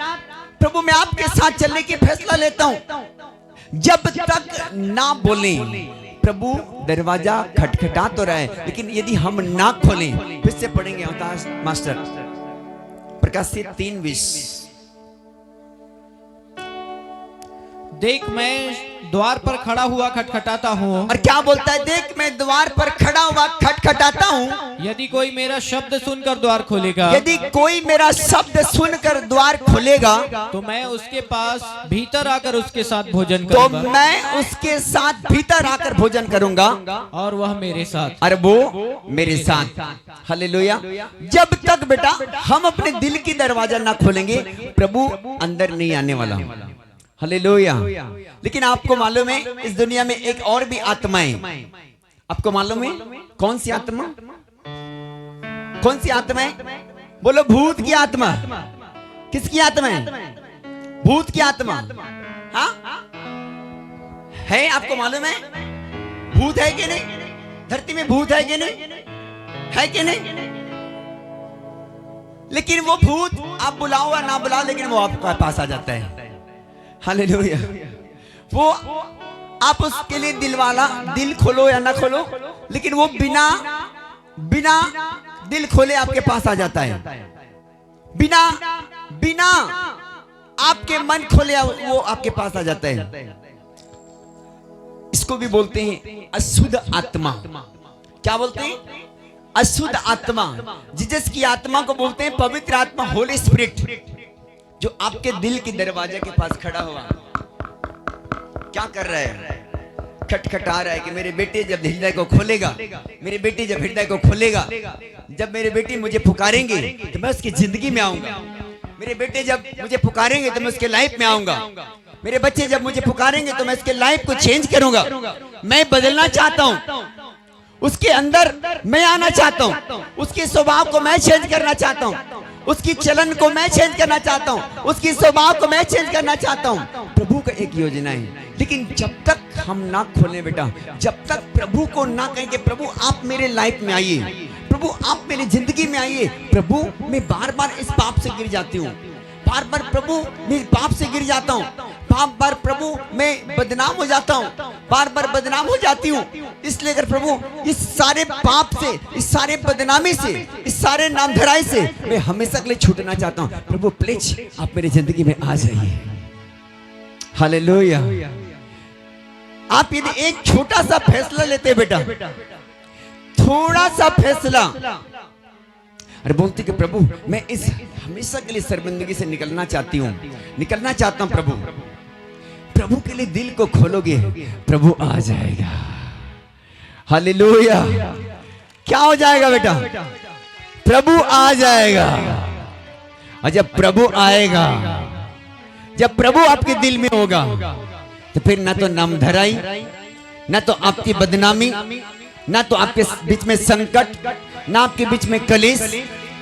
प्रभु मैं आपके साथ चलने की फैसला लेता हूँ। जब तक ना बोले, प्रभु दरवाजा खटखटा तो रहा है, लेकिन यदि हम ना खोलें, फिर से पढ़ेंगे मास्टर प्रकाशित 3:20। देख मैं द्वार पर खड़ा हुआ खटखटाता हूँ। और क्या बोलता है? देख मैं द्वार पर खड़ा हुआ खटखटाता हूँ, यदि कोई मेरा शब्द सुनकर द्वार खोलेगा, यदि कोई मेरा शब्द सुनकर द्वार खोलेगा, तो मैं उसके पास भीतर आकर उसके साथ भोजन तो करूंगा, मैं उसके साथ भीतर आकर भोजन करूंगा और वह मेरे साथ। और वो मेरे साथ। हालेलुया। जब तक बेटा हम अपने दिल की दरवाजा ना खोलेंगे, प्रभु अंदर नहीं आने वाला। हालेलुया। लेकिन आपको मालूम है इस दुनिया में एक और भी आत्मा है। आपको मालूम है कौन सी आत्मा? कौन सी आत्मा है? बोलो भूत की आत्मा। किसकी आत्मा है? भूत की आत्मा। हाँ है, आपको मालूम है भूत है कि नहीं? धरती में भूत है कि नहीं? है कि नहीं? लेकिन वो भूत आप बुलाओ या ना बुलाओ, लेकिन वो आपके पास आ जाता है। हालेलुया। वो आप उसके लिए दिल खोलो या ना खोलो, लेकिन वो बिना दिल खोले आपके पास आ जाता है। बिना आपके मन खोले वो आपके पास आ जाता है। इसको भी बोलते हैं अशुद्ध आत्मा। क्या बोलते हैं? अशुद्ध आत्मा। जीसस की आत्मा को बोलते हैं पवित्र आत्मा, होली स्पिरिट, जो आपके दिल के दरवाजे के पास खड़ा हुआ क्या कर रहा है? खटखटा रहा है कि मेरे बेटे जब हृदय को खोलेगा, मेरे बेटी जब हृदय को खोलेगा, जब मेरे बेटी मुझे पुकारेंगे तो मैं उसकी जिंदगी में आऊंगा, मेरे बेटे जब मुझे पुकारेंगे तो मैं उसके लाइफ में आऊंगा, मेरे बच्चे जब मुझे पुकारेंगे तो मैं उसके लाइफ को चेंज करूंगा। मैं बदलना चाहता हूं, उसके अंदर मैं आना चाहता हूं, उसके स्वभाव को मैं चेंज करना चाहता हूं, उसकी चलन को मैं चेंज करना चाहता हूं, उसकी स्वभाव को मैं चेंज करना चाहता हूं। प्रभु का एक योजना है। लेकिन जब तक हम ना खोलें बेटा, जब तक प्रभु को ना कहें कि प्रभु आप मेरे लाइफ में आइए, प्रभु आप मेरी जिंदगी में आइए, प्रभु मैं बार बार इस पाप से गिर जाती हूँ, बार बार प्रभु मैं पाप से गिर जाता हूँ, बार बार प्रभु मैं बदनाम हो जाता हूँ, बार बार बदनाम हो जाती हूँ। इसलिए अगर प्रभु इस सारे पाप से, इस सारे बदनामी से, इस सारे नामधराई से मैं हमेशा के लिए छूटना चाहता हूँ, प्रभु प्लीज आप मेरी जिंदगी में आ जाइए। हालेलुया। आप यदि एक छोटा सा फैसला लेते बेटा, थोड़ा सा फैसला, और बोलती कि प्रभु मैं इस हमेशा के लिए शर्मिंदगी से निकलना चाहती हूँ, निकलना चाहता हूँ प्रभु। प्रभु के लिए दिल को खोलोगे, प्रभु आ जाएगा। हालेलुया। क्या हो जाएगा बेटा? प्रभु आ जाएगा। और जब प्रभु आएगा, जब प्रभु आपके दिल में होगा, तो फिर ना तो नाम धराई, ना तो आपकी बदनामी, ना तो आपके बीच में संकट, ना आपके बीच में कलेश,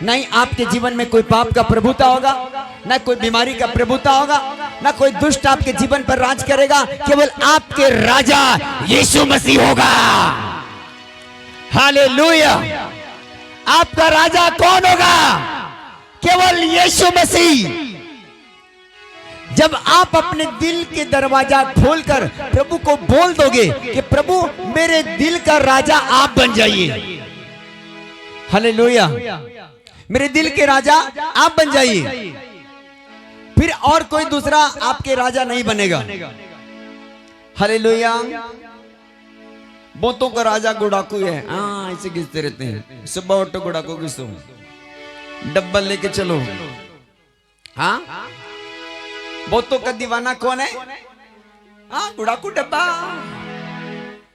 नहीं आपके जीवन में कोई पाप का प्रभुता होगा, ना कोई बीमारी का प्रभुता होगा, ना कोई दुष्ट आपके जीवन पर राज करेगा। केवल आपके राजा यीशु मसीह होगा। हालेलुया। आपका राजा कौन होगा? केवल यीशु मसीह। जब आप अपने दिल के दरवाजा खोलकर प्रभु को बोल दोगे कि प्रभु मेरे दिल का राजा आप बन जाइए, हालेलुया, मेरे दिल के राजा आप बन जाइए, फिर और कोई दूसरा आपके राजा नहीं बनेगा। हालेलुया। बहुतों का राजा गुड़ाकू है, हाँ ऐसे घिसते रहते हैं, सुबह उठो गुड़ाकू घिसो, डब्बा लेके चलो। हाँ, बहुतों का दीवाना कौन है? हाँ, गुड़ाकू डब्बा।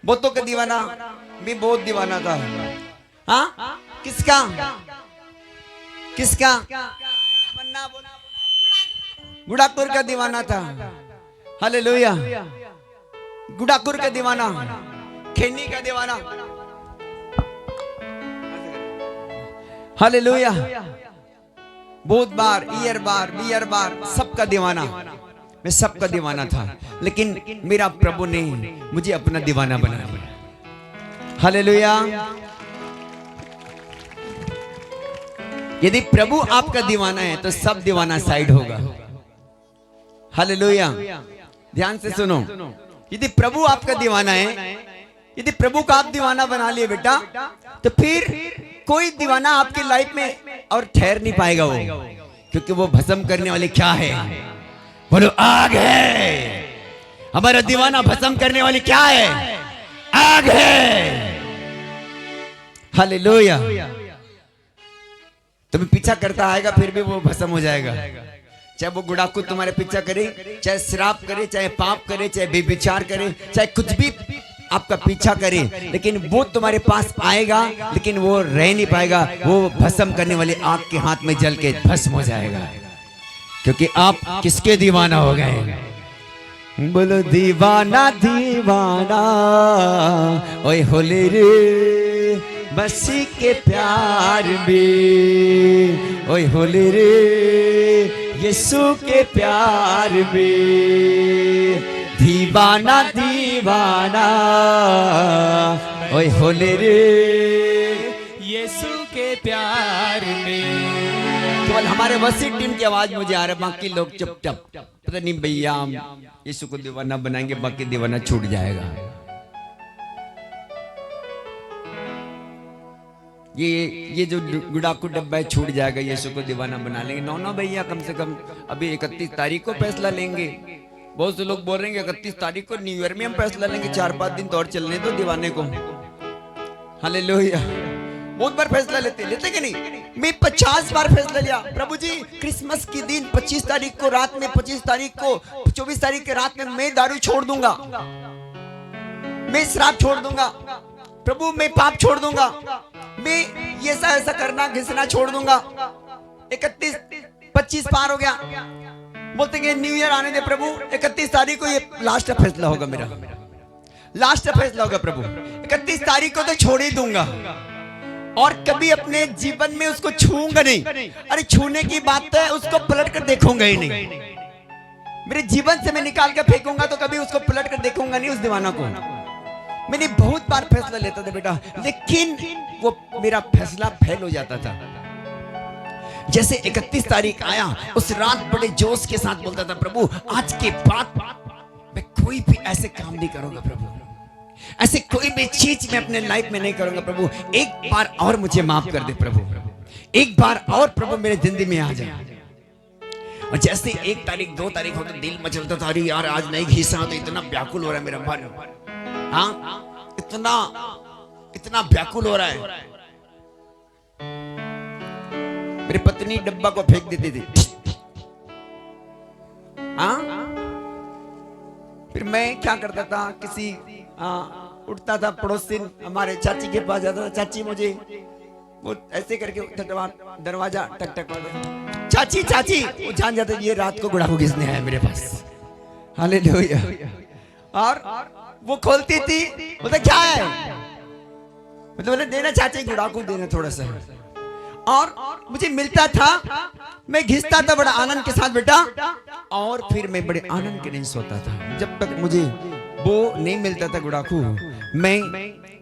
बहुतों का दीवाना भी बहुत दीवाना था। हाँ, किसका किसका? गुड़ाकुर का दीवाना था। हालेलुया। गुड़ाकुर का दीवाना, खेनी का दीवाना। हालेलुया। बहुत बार, ईयर बार, बियर बार, सबका दीवाना। मैं सबका दीवाना था, लेकिन मेरा प्रभु ने मुझे अपना दीवाना बना दिया। हालेलुया। यदि प्रभु आपका दीवाना है तो सब दीवाना साइड होगा। हालेलुया। ध्यान से सुनो, यदि प्रभु आपका दीवाना है, यदि प्रभु का आप दीवाना बना लिए बेटा, तो फिर कोई दीवाना आपकी लाइफ में और ठहर नहीं पाएगा वो, क्योंकि वो भस्म करने वाले क्या है? बोलो, आग है। हमारा दीवाना भस्म करने वाली क्या है? आग है। हालेलुया। तुम्हें पीछा करता आएगा, फिर भी वो भस्म हो जाएगा। चाहे वो गुड़ाकू तुम्हारे पीछा करे, चाहे श्राप करे, चाहे पाप करे, चाहे बेविचार करे, चाहे कुछ भी आपका पीछा करे, लेकिन वो तुम्हारे पास आएगा, लेकिन वो रह नहीं पाएगा। वो भस्म करने वाली आग के हाथ में जल के भस्म हो जाएगा, क्योंकि आप किसके दीवाना हो गए? बोलो, दीवाना दीवाना ओए होले रे मसीह के प्यार में, ओए होले रे यीशु के प्यार में, दीवाना दीवाना ओए होले रे यीशु के प्यार में। केवल हमारे वसीम टीम की आवाज मुझे आ रहा है, बाकी लोग चुपचाप। पता नहीं भैया, हम यीशु को दीवाना बनाएंगे, बाकी दीवाना छूट जाएगा। ये जो गुड़ाकू डब्बा है छूट जाएगा, यीशु को दीवाना बना लेंगे। नो भैया, कम से कम अभी 31 तारीख को फैसला लेंगे। बहुत से लोग बोल रहे हैं 31 तारीख को न्यू ईयर में हम फैसला लेंगे, 4-5 दिन तो और चलने दो दीवाने को। हालेलुया। बहुत बार फैसला लेते कि नहीं? मैं 50 बार फैसला लिया, प्रभु जी क्रिसमस के दिन 25 तारीख को रात में, 25 तारीख को, 24 तारीख के रात में मैं दारू छोड़ दूंगा, मैं शराब छोड़ दूंगा, प्रभु मैं पाप छोड़ दूंगा, मैं ये ऐसा करना घिसना छोड़ दूंगा। 25 पार हो गया, बोलते हैं न्यू ईयर आने दे प्रभु, 31 तारीख को ये लास्ट फैसला होगा, मेरा लास्ट फैसला होगा प्रभु, 31 तारीख को तो छोड़ ही दूंगा और कभी अपने जीवन में उसको छूऊंगा नहीं। अरे छूने की बात है, उसको पलट कर देखूंगा ही नहीं। मेरे जीवन से मैं निकाल कर फेंकूंगा तो कभी उसको पलट कर देखूंगा नहीं उस दीवाना को। मैंने बहुत बार फैसला लेता था बेटा, लेकिन वो मेरा फैसला फेल हो जाता था। जैसे 31 तारीख आया, उस रात बड़े जोश के साथ बोलता था, प्रभु आज के बाद मैं कोई भी ऐसे काम नहीं करूंगा प्रभु, ऐसे कोई भी चीज मैं अपने लाइफ में नहीं करूंगा प्रभु, एक बार और मुझे माफ कर दे प्रभु, एक बार और प्रभु मेरे जिंदगी में आ जाए। और जैसे 1 तारीख 2 तारीख हो तो दिल मचलता था, अरे यार आज नहीं घिसा तो इतना व्याकुल हो रहा है मेरा मन, हाँ इतना व्याकुल हो रहा है। मेरी पत्नी डब्बा को फेंक देती थी। हाँ, फिर मैं क्या करता था, किसी उठता था पड़ोसी हमारे चाची के पास जाता था, चाची मुझे वो ऐसे करके दरवाजा टक टक मारता, चाची चाची, वो जान जाते ये रात को गुड़ाखू किसने आया मेरे पास। हालेलुया। और वो खोलती थी, बोलता क्या है, मतलब बोले देना चाची गुड़ाखू देना थोड़ा सा, और मुझे मिलता था, मैं घिसता था बड़ा आनंद के साथ बेटा, और फिर मैं बड़े आनंद के नहीं सोता था जब तक मुझे वो नहीं मिलता था गुड़ाखू, मैं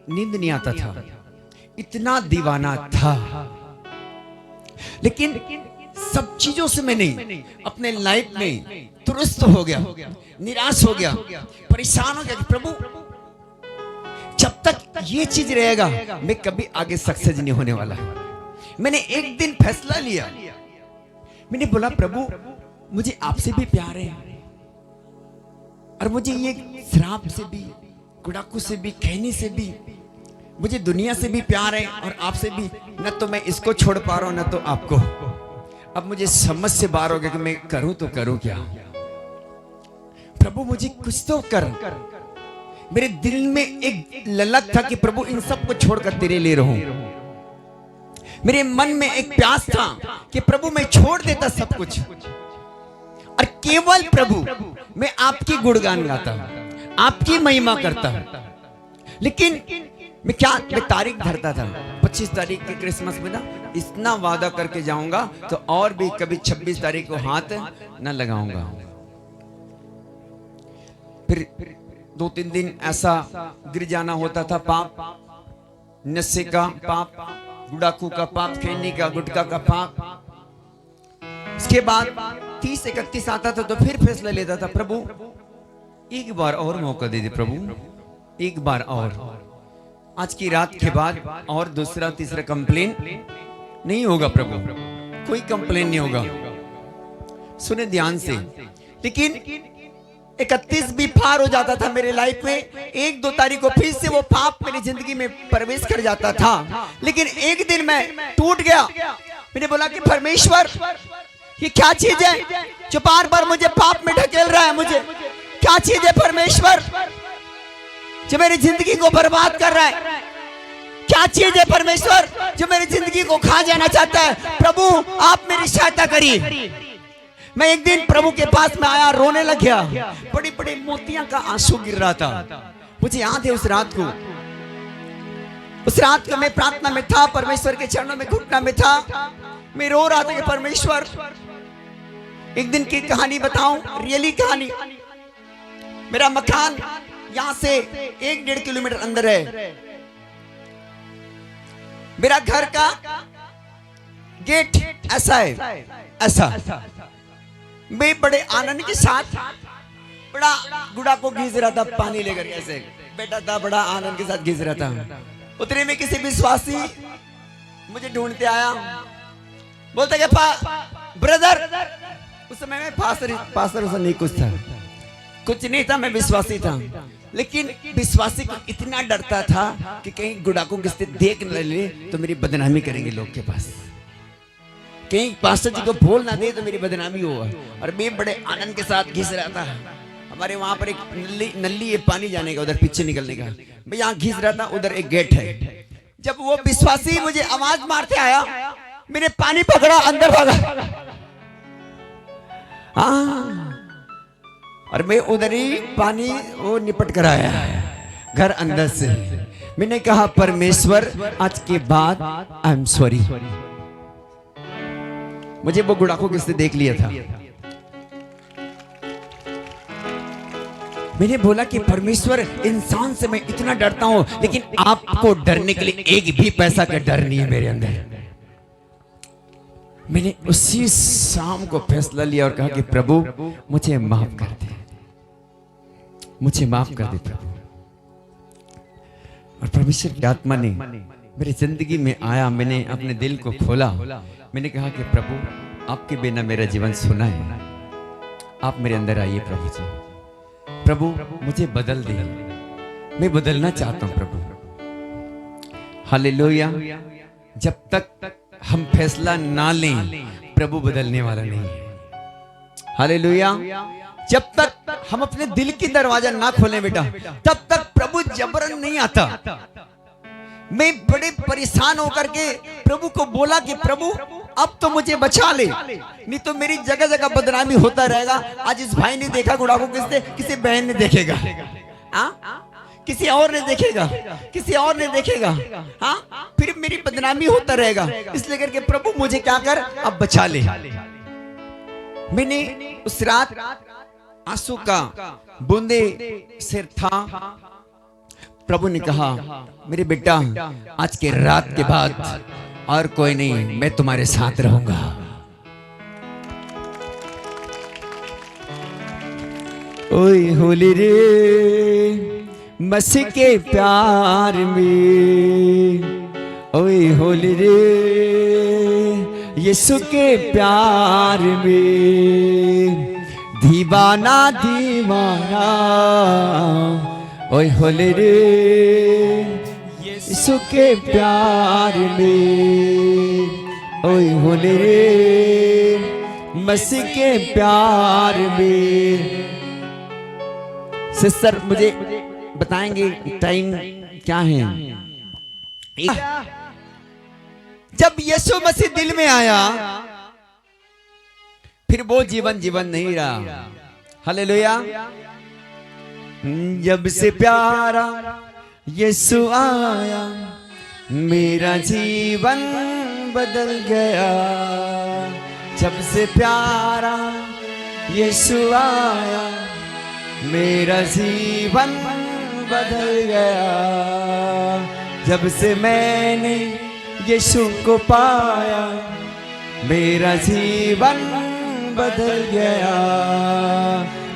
नींद नहीं आता था, इतना दीवाना था। लेकिन सब चीजों से मैं नहीं, अपने लाइफ में तुरस्त हो गया, निराश हो गया, परेशान हो गया कि प्रभु जब तक ये चीज रहेगा मैं कभी आगे सक्सेस नहीं होने वाला। मैंने एक दिन फैसला लिया, मैंने बोला प्रभु मुझे आपसे भी प्यार है, और मुझे ये शराब से भी, गुड़ाखू से भी, खैनी से भी, मुझे दुनिया से भी प्यार है और आपसे भी। न तो मैं इसको छोड़ पा रहा हूं न तो आपको। अब मुझे समझ से बाहर हो गया कि मैं करूं तो करूं क्या। प्रभु मुझे कुछ तो कर। मेरे दिल में एक ललक था कि प्रभु इन सब को छोड़कर तेरे लिए रहूं। मेरे मन में एक प्यास था कि प्रभु मैं छोड़ देता सब कुछ और केवल प्रभु मैं आपकी गुणगान गाता, आपकी महिमा करता। लेकिन मैं तारीख धरता था, 25 तारीख के क्रिसमस में ना इतना वादा करके जाऊंगा तो और भी कभी 26 तारीख को हाथ न लगाऊंगा। फिर 2-3 दिन ऐसा गिर जाना होता था, पाप, नशे का पाप, गुड़ाखू का पाप, खैनी का, गुटखा का पाप। उसके बाद 30-31 आता था तो फिर फैसला लेता था, प्रभु एक बार और मौका दे दे, प्रभु एक बार और। आज की रात के बाद और दूसरा तीसरा कंप्लेन नहीं होगा प्रभु, कोई कंप्लेन नहीं होगा। सुने ध्यान से। लेकिन 31 भी पार हो जाता था मेरे लाइफ में, 1-2 तारीख को फिर से वो पाप मेरी जिंदगी में प्रवेश कर जाता था। लेकिन एक दिन मैं टूट गया, मैंने बोला कि परमेश्वर ये क्या चीज है जो बार बार मुझे पाप में ढकेल रहा है, मुझे क्या चीज है परमेश्वर जो मेरी जिंदगी को बर्बाद कर रहा है, क्या चीज है परमेश्वर जो मेरी जिंदगी को खा जाना चाहता है। प्रभु आप मेरी सहायता करिए। मैं एक दिन प्रभु के पास में आया, रोने लग गया, बड़ी बड़ी मोतियां का आंसू गिर रहा था। मुझे याद है उस रात को मैं प्रार्थना में था, परमेश्वर के चरणों में घुटना में था, मैं रो रहा था कि परमेश्वर। एक दिन की कहानी बताऊं, रियली कहानी। मेरा मकान यहां से 1-1.5 किलोमीटर अंदर है। मेरा घर का गेट ऐसा है, ऐसा। मैं बड़े आनंद के साथ बड़ा गुड़ाखू घिस रहा था, पानी लेकर ऐसे बैठा था, बड़ा आनंद के साथ घिस रहा था। उतने में किसी विश्वासी मुझे ढूंढते आया, बोलता कि ब्रदर, उस समय में पास्टर उसे नहीं कुछ नहीं था, मैं विश्वासी था। लेकिन विश्वासी को इतना डरता था कि कहीं गुड़ाखू किससे देख न ले तो मेरी बदनामी करेंगे लोग के पास, कहीं पास्टर जी को बोल ना दे तो मेरी बदनामी होगा। और मैं बड़े आनंद के साथ घिस रहा था। हमारे वहां पर एक नली है पानी जाने का, उधर पीछे निकलने का। मैं यहाँ घिस रहा था, उधर एक गेट है। जब वो विश्वासी मुझे आवाज मारते आया, मैंने पानी पकड़ा, अंदर भागा। हाँ, और मैं उधर ही पानी वो निपट कर आया घर अंदर से। मैंने कहा परमेश्वर आज के बाद आई एम सॉरी। मुझे वो गुड़ाखू किसने देख लिया था। मैंने बोला कि परमेश्वर, इंसान से मैं इतना डरता हूं, लेकिन आपको डरने के लिए एक भी पैसा का डर नहीं है मेरे अंदर। मैंने उसी शाम को फैसला लिया और कहा कि प्रभु मुझे माफ कर दे, मुझे माफ कर दे प्रभु। और परमेश्वर की आत्मा ने मेरी जिंदगी में आया, मैंने अपने दिल को खोला। मैंने कहा कि प्रभु आपके बिना मेरा जीवन सुना है, आप मेरे अंदर आइए प्रभु जी। प्रभु मुझे बदल दे, मैं बदलना चाहता हूं प्रभु। हालेलुया। जब तक हम फैसला ना लें, प्रभु बदलने वाला नहीं है। हालेलुया। जब तक हम अपने दिल की दरवाजा ना खोलें बेटा, तब तक प्रभु जबरन नहीं आता। मैं बड़े परेशान होकर के प्रभु को बोला कि प्रभु अब तो मुझे बचा ले, नहीं तो मेरी जगह जगह बदनामी होता रहेगा। आज इस भाई ने देखा गुड़ा को, किसी बहन ने देखेगा, किसी और ने देखेगा, किसी और ने देखेगा, हाँ, फिर मेरी बदनामी होता रहेगा। इसलिए करके प्रभु मुझे क्या कर, अब बचा ले। मैंने उस रात आंसू का बूंदे सिर था। प्रभु ने कहा, मेरे बेटा आज के रात के बाद और कोई नहीं, मैं तुम्हारे साथ रहूंगा। ओए होली रे मसीह के प्यार में, ओए होली रे यीशु के प्यार में, दीवाना दीवाना, ओए होली रे यीशु के प्यार में, ओए होली रे मसीह के प्यार में। सिस्टर मुझे बताएंगे टाइम क्या है? जब यीशु मसीह दिल में आया, फिर वो जीवन नहीं रहा। हालेलुया। जब से प्यारा यीशु आया, मेरा जीवन बदल गया। जब से प्यारा यीशु आया, मेरा जीवन बदल गया। जब से मैंने यीशु को पाया, मेरा जीवन बदल गया।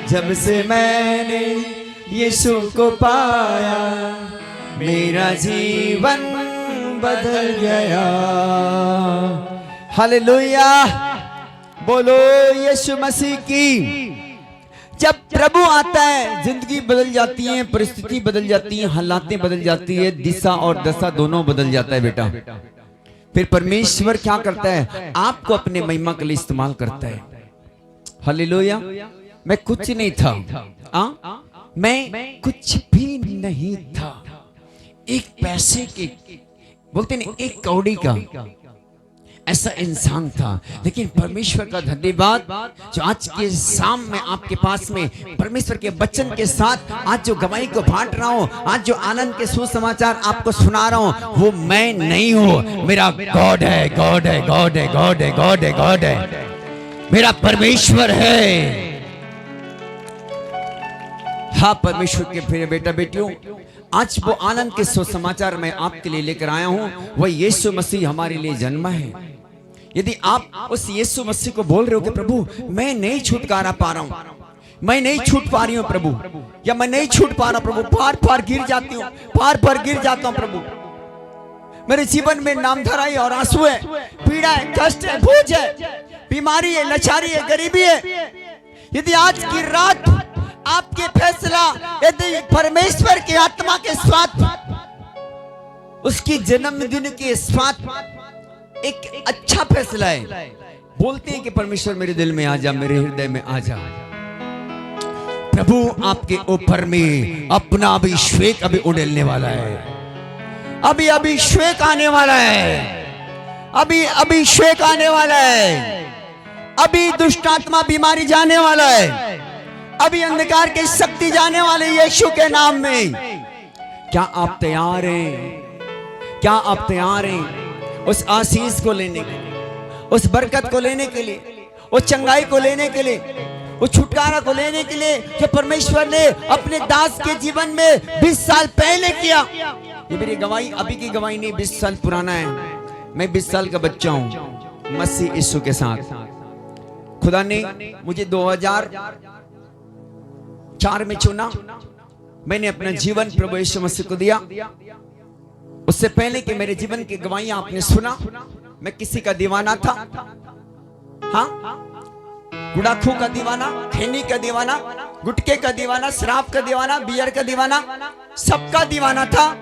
जब से मैंने यीशु को पाया, मेरा जीवन बदल गया। हालेलुया। बोलो यीशु मसीह की। जब प्रभु आता है, जिंदगी बदल जाती है, परिस्थिति बदल जाती है, हालातें बदल जाती है, दिशा और दशा दोनों बदल जाता है बेटा। फिर परमेश्वर क्या करता है? आपको अपने महिमा के लिए इस्तेमाल करता है। हालेलुया। मैं कुछ नहीं था, मैं कुछ भी नहीं था, एक पैसे के, बोलते नहीं, एक कौड़ी का ऐसा इंसान था। लेकिन परमेश्वर का धन्यवाद, जो आज के शाम में आपके पास में परमेश्वर के वचन के साथ आज जो गवाही को बांट रहा हूँ, आज जो आनंद के सुसमाचार आपको सुना रहा हूँ, वो मैं नहीं हूँ, मेरा गॉड है, गॉड है, गॉड है, गॉड है, गॉड है, गॉड है, मेरा परमेश्वर है। हाँ, परमेश्वर के फिर बेटा बेटियों, आज वो आनंद के सुसमाचार मैं आपके लिए लेकर आया हूं। वह यीशु मसीह हमारे लिए जन्मा है। यदि आप उस यीशु मसीह को बोल रहे हो कि प्रभु मैं नहीं छुटकारा पा रहा हूं, मैं नहीं छूट पा रही हूं प्रभु, या मैं नहीं छूट पा रहा प्रभु, पार पार गिर जाती हूं, पार पार गिर जाता हूं प्रभु, मेरे जीवन में नामधराई और आंसू है, पीड़ा है, कष्ट है, बोझ है, बीमारी है, लाचारी है, गरीबी है। यदि आज की रात आपके फैसला, यदि परमेश्वर की आत्मा के साथ, उसकी जन्मदिन के साथ एक अच्छा फैसला है, बोलते हैं कि परमेश्वर मेरे दिल में आ जा, मेरे हृदय में आ जा, प्रभु आपके ऊपर में अपना अभिषेक अभी उड़ेलने वाला है, अभी अभिषेक आने वाला है, अभी अभिषेक आने वाला है, अभी दुष्ट आत्मा बीमारी जाने वाला है, अभी अंधकार की शक्ति जाने वाले यीशु के नाम में। क्या आप तैयार हैं? क्या आप तैयार हैं उस आशीष को लेने के लिए, उस बरकत को लेने के लिए, उस चंगाई को लेने के लिए, उस छुटकारा को लेने के लिए जो परमेश्वर ने अपने दास के जीवन में 20 साल पहले किया? ये मेरी गवाही अभी की गवाही नहीं, 20 साल पुराना है। मैं 20 साल का बच्चा हूं मसीह यीशु के साथ। खुदा ने मुझे 2004 में चुना, मैंने अपना जीवन प्रभु यीशु मसीह को दिया। उससे पहले कि मेरे जीवन की गवाहियां आपने सुना, मैं किसी का दीवाना था, हाँ, गुड़ाखू का दीवाना, खैनी का दीवाना, गुटके का दीवाना, शराब का दीवाना, बियर का दीवाना, सबका दीवाना था।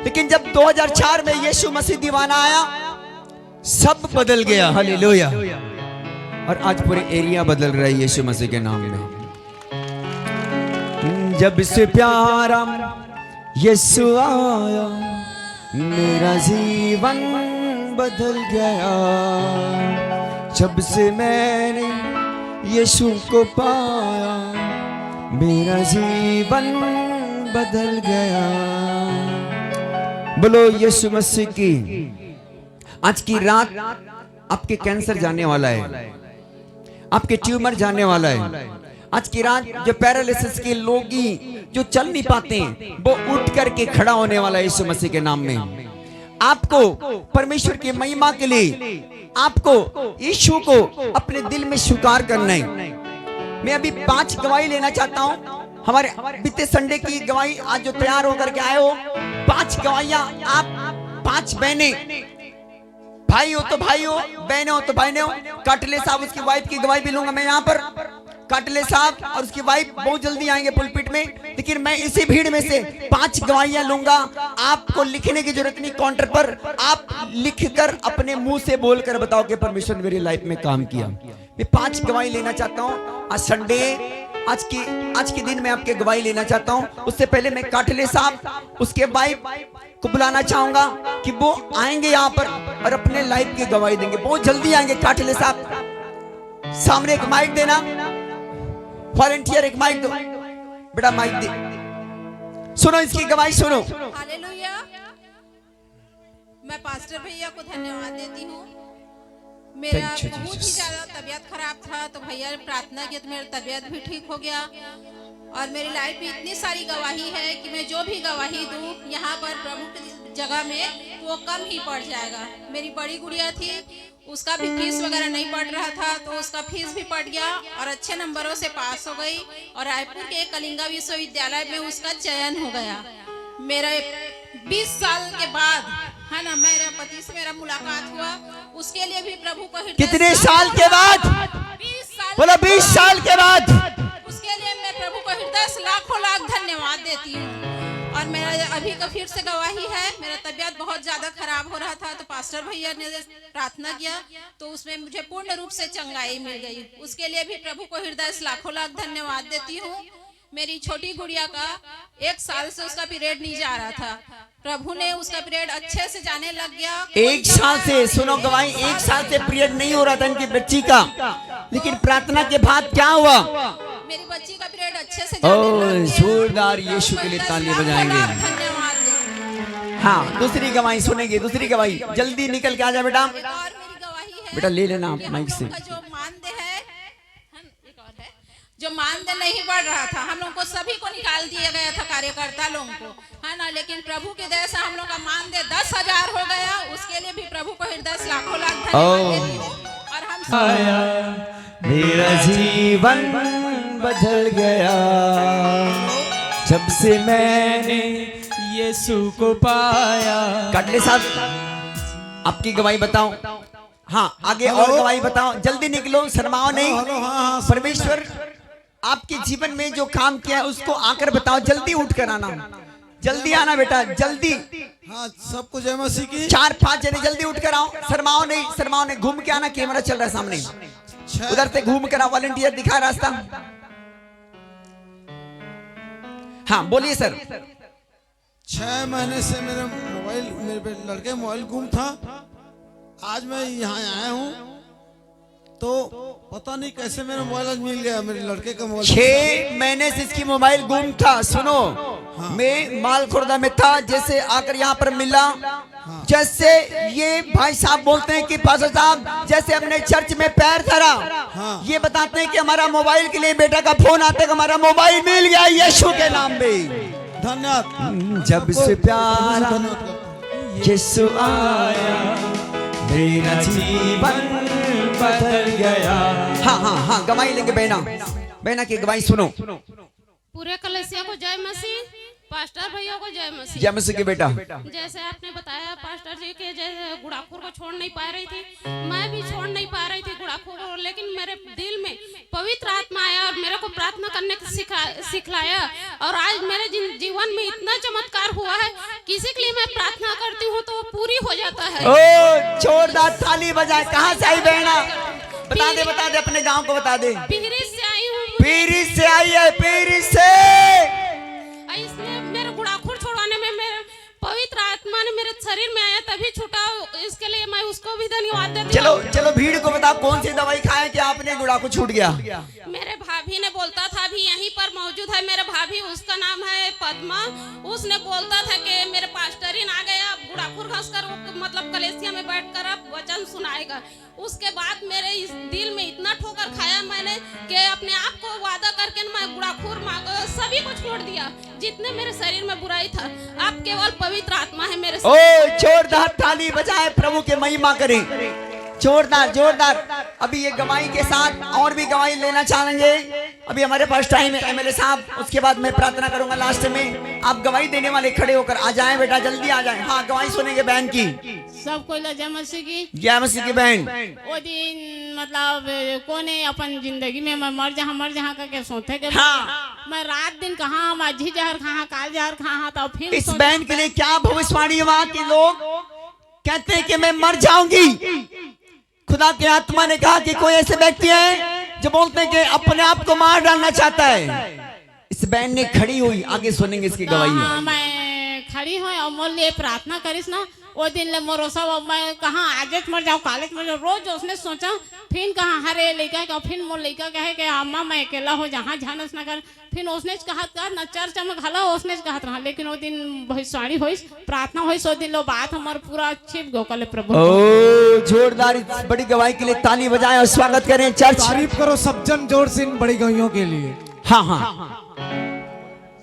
लेकिन जब 2004 में यीशु मसीह दीवाना आया, सब बदल गया। हालेलुया। और आज पूरे एरिया बदल रहा है यीशु मसीह के नाम में। जब से प्यारा यीशु आया मेरा जीवन बदल गया। जब से मैंने यीशु को पाया मेरा जीवन बदल गया। बोलो यीशु मसीह की। आज की रात आपके कैंसर जाने वाला है, आपके ट्यूमर जाने वाला है। आज की रात जो पैरालिसिस के लोग जो चल नहीं पाते हैं वो उठ करके खड़ा होने वाला है यीशु मसीह के नाम में। आपको परमेश्वर की महिमा के लिए आपको यीशु को अपने दिल में स्वीकार करना है। मैं अभी 5 गवाही लेना चाहता हूं। हमारे बीते संडे की गवाही आज जो तैयार होकर के आए हो, 5 गवाहियां आप 5 बहनें, भाई हो तो भाई हो, बहने हो तो बहने हो। काटले साहब उसकी वाइफ की गवाही भी लूंगा मैं यहाँ पर। काटले साहब और उसकी वाइफ बहुत जल्दी आएंगे पुलपिट में, लेकिन मैं इसी भीड़ में से 5 गवाहियां लूंगा। आपको लिखने की जरूरत नहीं, काउंटर पर आप लिखकर अपने मुंह से बोलकर बताओ कि परमेश्वर ने मेरी लाइफ में काम किया। मैं 5 गवाही लेना चाहता हूँ। आज संडे, आज के दिन में आपके गवाही लेना चाहता हूँ। उससे पहले मैं काटले साहब उसके वाइफ को बुलाना चाहूंगा कि वो आएंगे यहाँ पर और अपने लाइफ की गवाही देंगे। बहुत जल्दी आएंगे। काटले साहब सामने एक माइक देना, वॉलंटियर एक माइक दो बेटा, माइक दे। सुनो इसकी गवाही सुनो। हालेलुया। मैं पास्टर भैया को धन्यवाद देती हूँ। मेरा बहुत ही ज्यादा तबीयत खराब था, तो भैया ने प्रार्थना की तो मेरी तबीयत भी ठीक हो गया। और मेरी लाइफ में इतनी सारी गवाही है कि मैं जो भी गवाही दूँ यहाँ पर प्रभु की जगह में वो कम ही पड़ जाएगा। मेरी बड़ी गुड़िया थी, उसका भी फीस वगैरह नहीं पड़ रहा था, तो उसका फीस भी पड़ गया और अच्छे नंबरों से पास हो गई। और रायपुर के कलिंगा विश्वविद्यालय में उसका चयन हो गया। मेरे 20 साल के बाद है ना मेरे पति से मेरा मुलाकात हुआ। उसके लिए भी प्रभु को कितने साल के बाद? 20 साल। बोलो 20 साल के बाद। उसके लिए मैं प्रभु को हृदय से लाखों लाख धन्यवाद देती हूँ। और मेरा अभी का फिर से गवाही है। मेरा तबीयत बहुत ज्यादा खराब हो रहा था, तो पास्टर भैया ने प्रार्थना किया तो उसमें मुझे पूर्ण रूप से चंगाई मिल गई। उसके लिए भी प्रभु को हृदय से लाखों लाख धन्यवाद देती हूँ। मेरी छोटी गुड़िया का 1 साल से उसका पीरियड नहीं जा रहा था, प्रभु ने उसका पीरियड अच्छे से जाने लग गया। 1 साल से, सुनो गवाही, 1 साल से पीरियड नहीं हो रहा था इनकी बच्ची का, लेकिन प्रार्थना के बाद क्या हुआ? मेरी बच्ची का पीरियड अच्छे से जाने लग गया। जोरदार यीशु के लिए ताली बजाएंगे। धन्यवाद। हाँ, दूसरी गवाही सुनेंगे। दूसरी गवाही जल्दी निकल के आ जा बेटा। और मेरी गवाही है, बेटा ले लेना आप माइक से। जो मानदेय है, एक और है, जो मानदेय नहीं बढ़ रहा था, हम लोग को सभी को निकाल दिया गया था, कार्यकर्ता लोगों को, है ना। लेकिन प्रभु की दया से हम लोग का मानदेय 10,000 हो गया। उसके लिए भी प्रभु को हृदय से लाखों लाख धन्यवाद देती हूँ। और हम मेरा जीवन बदल गया जब से मैंने यीशु को पाया। काटले साहब आपकी गवाही बताओ। हाँ, आगे और गवाही बताओ। जल्दी निकलो, शर्माओ नहीं। परमेश्वर आपके जीवन में जो काम किया है उसको आकर बताओ। जल्दी उठ कर आना, जल्दी आना बेटा, जल्दी। हाँ, सबको जय मसीह की। 4-5 जने जल्दी उठ कर आओ। शर्माओ नहीं, शर्माओ नहीं। घूम के आना, कैमरा चल रहा है सामने, उधर से घूम कर आओ। वॉलंटियर दिखा रास्ता। हाँ बोलिए सर। 6 महीने से मेरे लड़के मोबाइल गुम था। आज मैं यहाँ आया हूँ तो पता नहीं कैसे मेरा मोबाइल आज मिल गया। मेरे लड़के का मोबाइल 6 महीने से इसकी मोबाइल गुम था। सुनो, मैं मालखुर्दा में था, जैसे आकर यहाँ पर मिला। जैसे ये भाई साहब बोलते हैं कि पास्टर साहब जैसे हमने चर्च में पैर धरा, ये बताते हैं कि हमारा मोबाइल के लिए बेटा का फोन आता है कि हमारा मोबाइल मिल गया यीशु के नाम में। धन्यवाद। जब से प्यारा यीशु आया मेरा जीवन बदल गया। हाँ हाँ हाँ, गवाही लेंगे बहना। बहना की गवाही सुनो। पूरे कलेसिया को जय मसीह। पास्टर भैया को जय मसीह। जय मसीह के बेटा। जैसे आपने बताया पास्टर जी के जैसे गुड़ाखुर को छोड़ नहीं पा रही थी, मैं भी छोड़ नहीं पा रही थी गुड़ाखुर को, लेकिन मेरे दिल में पवित्र आत्मा आया और मेरे को प्रार्थना करने का सिखलाया और आज मेरे जीवन में इतना चमत्कार हुआ है, किसी के लिए मैं प्रार्थना करती हूँ तो वो पूरी हो जाता है। ओ जोरदार ताली बजाए। कहाँ से आई बहना? बता दे अपने गांव को बता दे। पीरी से आई हूँ। पीरी से आई है, पीरी से। इसमें मेरे गुड़ाखुर छुड़वाने में मेरे पवित्र आत्मा ने मेरे शरीर में आया तभी छूटा, इसके लिए मैं उसको भी धन्यवाद देती हूँ। चलो भीड़ को बताओ कौन सी दवाई खाए कि आपने गुड़ाखुर छूट गया? मेरे भाभी ने बोलता था, अभी यहीं पर मौजूद है मेरे भाभी, उसका नाम है पद्मा। उसने बोलता था कि मेरे पास्टरीन आ गया, अब गुड़ाखुर घस कर मतलब कलेसिया में बैठकर अब वचन सुनाएगा। उसके बाद मेरे इस दिल में इतना ठोकर खाया मैंने कि अपने आप को वादा करके मैं गुड़ाखुर सभी को छोड़ दिया, जितने मेरे शरीर में बुराई था। अब केवल पवित्र आत्मा है मेरे साथ। ओ जोरदार ताली बजाए, प्रभु के महिमा करें। जोरदार। अभी ये गवाही के साथ और भी गवाही लेना चाहेंगे। अभी हमारे पास टाइम है एमएलए साहब, उसके बाद मैं प्रार्थना करूंगा लास्ट में। आप गवाही देने वाले खड़े होकर आ जाएं बेटा, जल्दी आ जाएं। हाँ गवाही सुनेंगे बहन की। सबको जय मसीह की। जय मसीह की बहन। वो दिन मतलब कोने अपन जिंदगी में मैं मर जहाँ करके सोचे के हाँ। मैं रात दिन कहाँ माझी जहर कहाँ काल जहर कहाँ तो फिर इस बहन के लिए क्या भविष्यवाणी हुआ कि लोग कहते हैं कि मैं मर जाऊंगी। खुदा के आत्मा ने कहा कि कोई ऐसे व्यक्ति हैं जो बोलते हैं कि अपने आप को मार डालना चाहता है। इस बहन ने खड़ी हुई, आगे सुनेंगे इसकी गवाही। मैं खड़ी हूँ और मोर लिए प्रार्थना करिस ना। वो दिन ले मोरो सब मैं कहाँ आज मर जाऊँ कॉलेज में रोज उसने सोचा फिर कहाँ हरे लड़का का फिर मोर लड़का कहे कि अम्मा मैं अकेला हो जहाँ झानस न कर। फिर उसने कहा न चर्च में घला उसने कहा रहा, लेकिन वो दिन भविष्यवाणी हुई प्रार्थना हुई। सो दिन लो बात हमारे पूरा छिप गो कल प्रभु। ओ जोरदार बड़ी गवाही के लिए ताली बजाएं और स्वागत करें। चर्च तारीफ करो सब जन जोर से इन बड़ी गवाहियों के लिए। हाँ।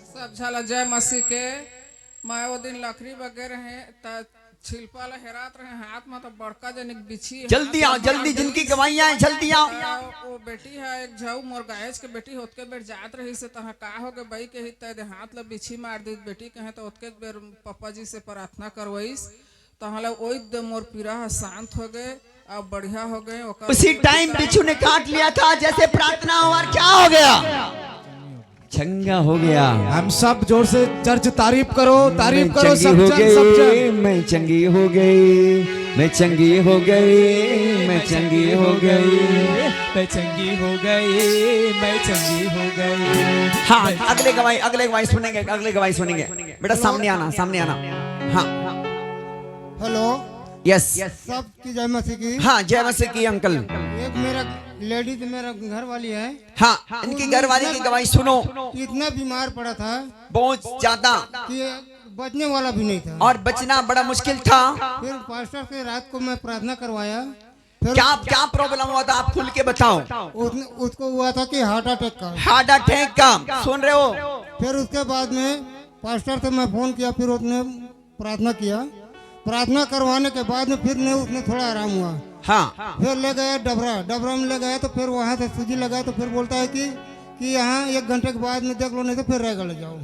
सब झाला जय मसीह के। मैं वो दिन लकड़ी वगैरह है छिलपा ला हेरात रहे हाथ में तो बड़का जनिक बिछी। जल्दी आओ, जल्दी जिनकी गवाहियां हैं जल्दी आओ। वो बेटी है एक झऊ मोर गायज के बेटी होतके बेर जात रही से तहा का हो गए बई के ही तय हाथ ला बिछी मार दी बेटी कहे तो ओतके बेर पापा जी से प्रार्थना करवाइस तहला ओई दे मोर पीरा शांत हो गए अब बढ़िया हो गए। उसी टाइम बिच्छू ने काट लिया था जैसे प्रार्थना हो और क्या हो गया? चंगा हो गया। हम सब जोर से चर्च तारीफ करो सब हो जन गई। मैं चंगी हो गई, मैं चंगी हो गई, मैं चंगी हो गई, मैं चंगी हो गई, मैं चंगी हो गई। हाँ अगले गवाही सुनेंगे। बेटा सामने आना। हाँ हेलो यस सब की जय मसीह की। हाँ जय मसीह की अंकल। एक मेरा लेडीज मेरा घर वाली है। हाँ इनकी घर वाली की गवाही सुनो। इतना बीमार पड़ा था बहुत ज्यादा कि बचने वाला भी नहीं था और बचना बड़ा मुश्किल था। फिर पास्टर से रात को मैं प्रार्थना करवाया। फिर क्या प्रॉब्लम हुआ था आप खुल के बताओ। उसको हुआ था कि हार्ट अटैक का सुन रहे हो। फिर उसके बाद में पास्टर से मैं फोन किया, फिर उसने प्रार्थना किया। प्रार्थना करवाने के बाद में फिर उसने थोड़ा आराम हुआ। हाँ। फिर ले गया डबरा में ले गया तो फिर वहाँ से सूजी लगाया तो फिर बोलता है कि यहाँ 1 घंटे के बाद में देख लो, नहीं तो फिर रायगढ़ ले जाओ।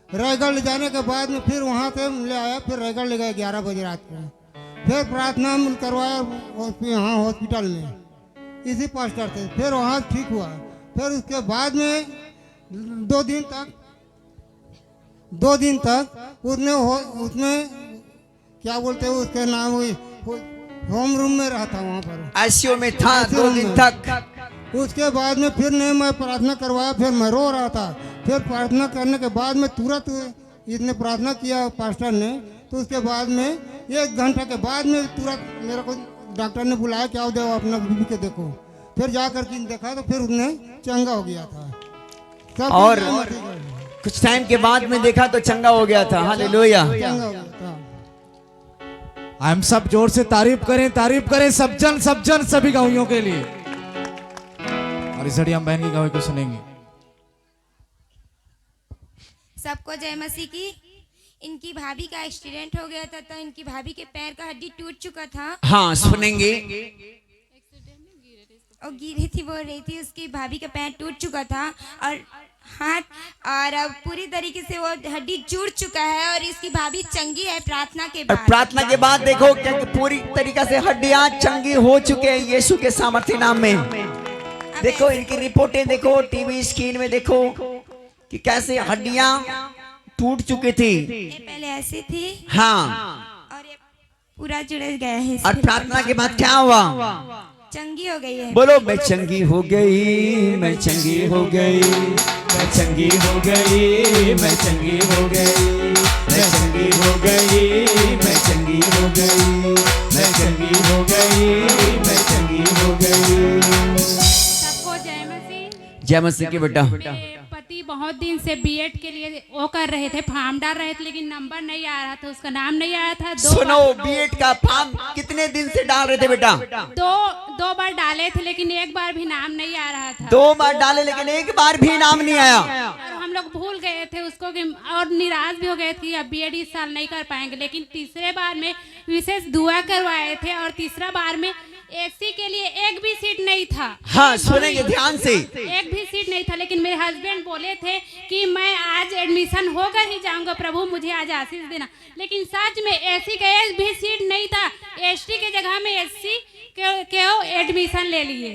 रायगढ़ ले जाने के बाद में फिर वहाँ से ले आया, फिर रायगढ़ ले गया 11 बजे रात को। फिर प्रार्थना करवाया यहाँ हॉस्पिटल में इसी पास्टर से। फिर वहाँ ठीक हुआ। फिर उसके बाद में 2 दिन तक उसने क्या बोलते हैं उसके नाम होम रूम में रहा था, वहाँ पर आईसीयू में था 2 दिन तक। उसके बाद में फिर मैं प्रार्थना करवाया, फिर मैं रो रहा था। फिर प्रार्थना करने के बाद में तुरंत इसने प्रार्थना किया पास्टर ने, तो उसके बाद में 1 घंटे के बाद में तुरंत मेरे को डॉक्टर ने बुलाया कि आओ देखो अपना बीबी के देखो। फिर जाकर के देखा तो फिर उसने चंगा हो गया था। और कुछ टाइम के बाद में देखा तो चंगा हो गया था। हालेलुया। हम सब जोर से तारीफ करें सब जन सभी गवाहियों के लिए। और इस घड़ी हम बहन की गवाही को सुनेंगे। सबको जय मसीह की। इनकी भाभी का एक्सीडेंट हो गया था तो इनकी भाभी के पैर का हड्डी टूट चुका था। हाँ सुनेंगे। और गिरी थी, बोल रही थी उसकी भाभी का पैर टूट चुका था और हाथ, और अब पूरी तरीके से वो हड्डी जुड़ चुका है और इसकी भाभी चंगी है प्रार्थना के और बाद। प्रार्थना के बाद देखो क्या पूरी तरीका से हड्डियां चंगी हो चुके हैं यीशु के सामर्थ्य नाम में। देखो इनकी रिपोर्टें देखो, टीवी स्क्रीन में देखो कि कैसे हड्डियां टूट चुकी थी। ये पहले ऐसी थी हाँ, और ये पूरा जुड़ गया है। और प्रार्थना के बाद क्या हुआ? चंगी हो गई है। बोलो मैं चंगी हो गई, मैं चंगी हो गई, मैं चंगी हो गई, मैं चंगी हो गई, मैं चंगी हो गई, मैं चंगी हो गई, मैं चंगी हो गई, मैं चंगी हो गई। सबको जय मसीह। जय मसीह की बेटा। मेरे पति बहुत दिन से बीएड के लिए वो कर रहे थे, फॉर्म डाल रहे थे, लेकिन नंबर नहीं आ रहा था, उसका नाम नहीं आया था। सुनो, बीएड का फॉर्म कितने दिन से डाल रहे थे बेटा? दो बार डाले थे, लेकिन एक बार भी नाम नहीं आ रहा था। 2 बार डाले लेकिन एक बार भी नाम नहीं आया। और हम लोग भूल गए थे उसको कि, और निराश भी हो गए थे अब बीएड इस साल नहीं कर पाएंगे। लेकिन तीसरे बार में विशेष दुआ करवाए थे और तीसरा बार में एससी के लिए एक भी सीट नहीं था। हाँ सुनेंगे ध्यान से। एक भी सीट नहीं था, लेकिन मेरे हस्बैंड बोले थे कि मैं आज एडमिशन होकर ही जाऊंगा, प्रभु मुझे आज आशीष देना। लेकिन सच में एससी का एक भी सीट नहीं था, एसटी के जगह में एससी के एडमिशन ले लिए।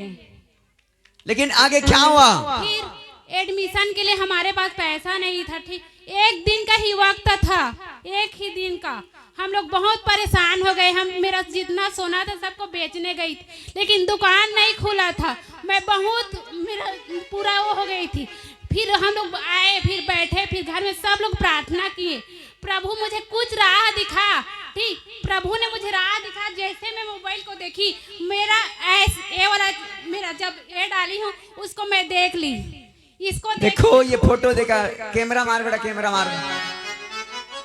लेकिन आगे क्या हुआ? फिर एडमिशन के लिए हमारे पास पैसा नहीं था। ठीक एक दिन का ही वक्त था, एक ही दिन का। हम लोग बहुत परेशान हो गए। हम मेरा जितना सोना था सबको बेचने गई थी, लेकिन दुकान नहीं खुला था। मैं बहुत मेरा पूरा वो हो गई थी। फिर हम लोग आए, फिर बैठे, फिर घर में सब लोग प्रार्थना किए, प्रभु मुझे कुछ राह दिखा। ठीक, प्रभु ने मुझे राह दिखा। जैसे मैं मोबाइल को देखी, मेरा ये वाला मेरा जब ये डाली हूँ उसको मैं देख ली। इसको देखो ये फोटो देखा, कैमरा मार बेटा, कैमरा मार।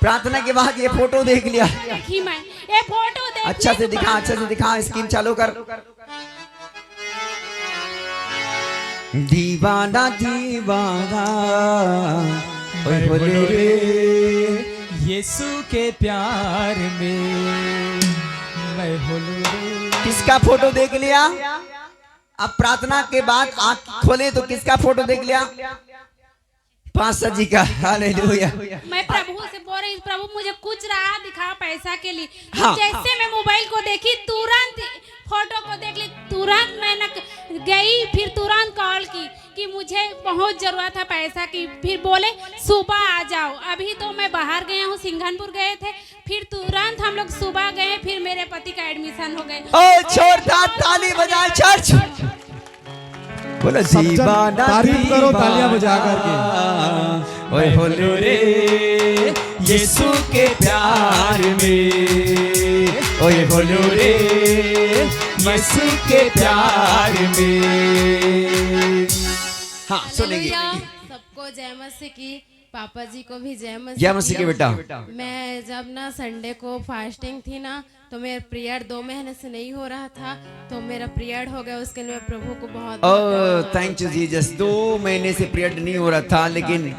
प्रार्थना के बाद ये फोटो देख लिया। देखी मैं ये फोटो देख अच्छा से दिखा, अच्छा से दिखा, स्क्रीन चालू कर। दीवाना दीवाना ओए बोले रे यीशु के प्यार में मैं होलू रे। किसका फोटो देख लिया? अब प्रार्थना के बाद आंख खोले तो किसका फोटो देख लिया? पास्टर जी का। हालेलुया। मैं प्रभु से बोल रही, प्रभु मुझे कुछ राह दिखा पैसा के लिए। हाँ, जैसे मैं मोबाइल को देखी, तुरंत फोटो को देख ली, तुरंत मैंने गई, फिर तुरंत कॉल की कि मुझे बहुत जरूरत है पैसा की। फिर बोले सुबह आ जाओ। अभी तो मैं बाहर गया हूँ, सिंघनपुर गए थे, फिर तुरंत हम लोग सुबह गए, फिर मेरे पति का एडमिशन हो गए। ओ छोड़ता ताली बजाए चर्च। बोलो दीवाना तारीफ करो तालियां बजा करके। ओए होलो रे यीशु के प्यार में, ओए होलो रे यीशु के प्यार में। हाँ सुनेंगे। सबको जय मसीह की, पापा जी को भी जय मसीह। जय मसीह की बेटा। मैं जब ना संडे को फास्टिंग थी ना, तो मेरा पीरियड 2 महीने से नहीं हो रहा था, तो मेरा पीरियड हो गया। उसके लिए मैं प्रभु को बहुत ओह थैंक यू जीसस। 2 महीने से पीरियड नहीं हो रहा था, लेकिन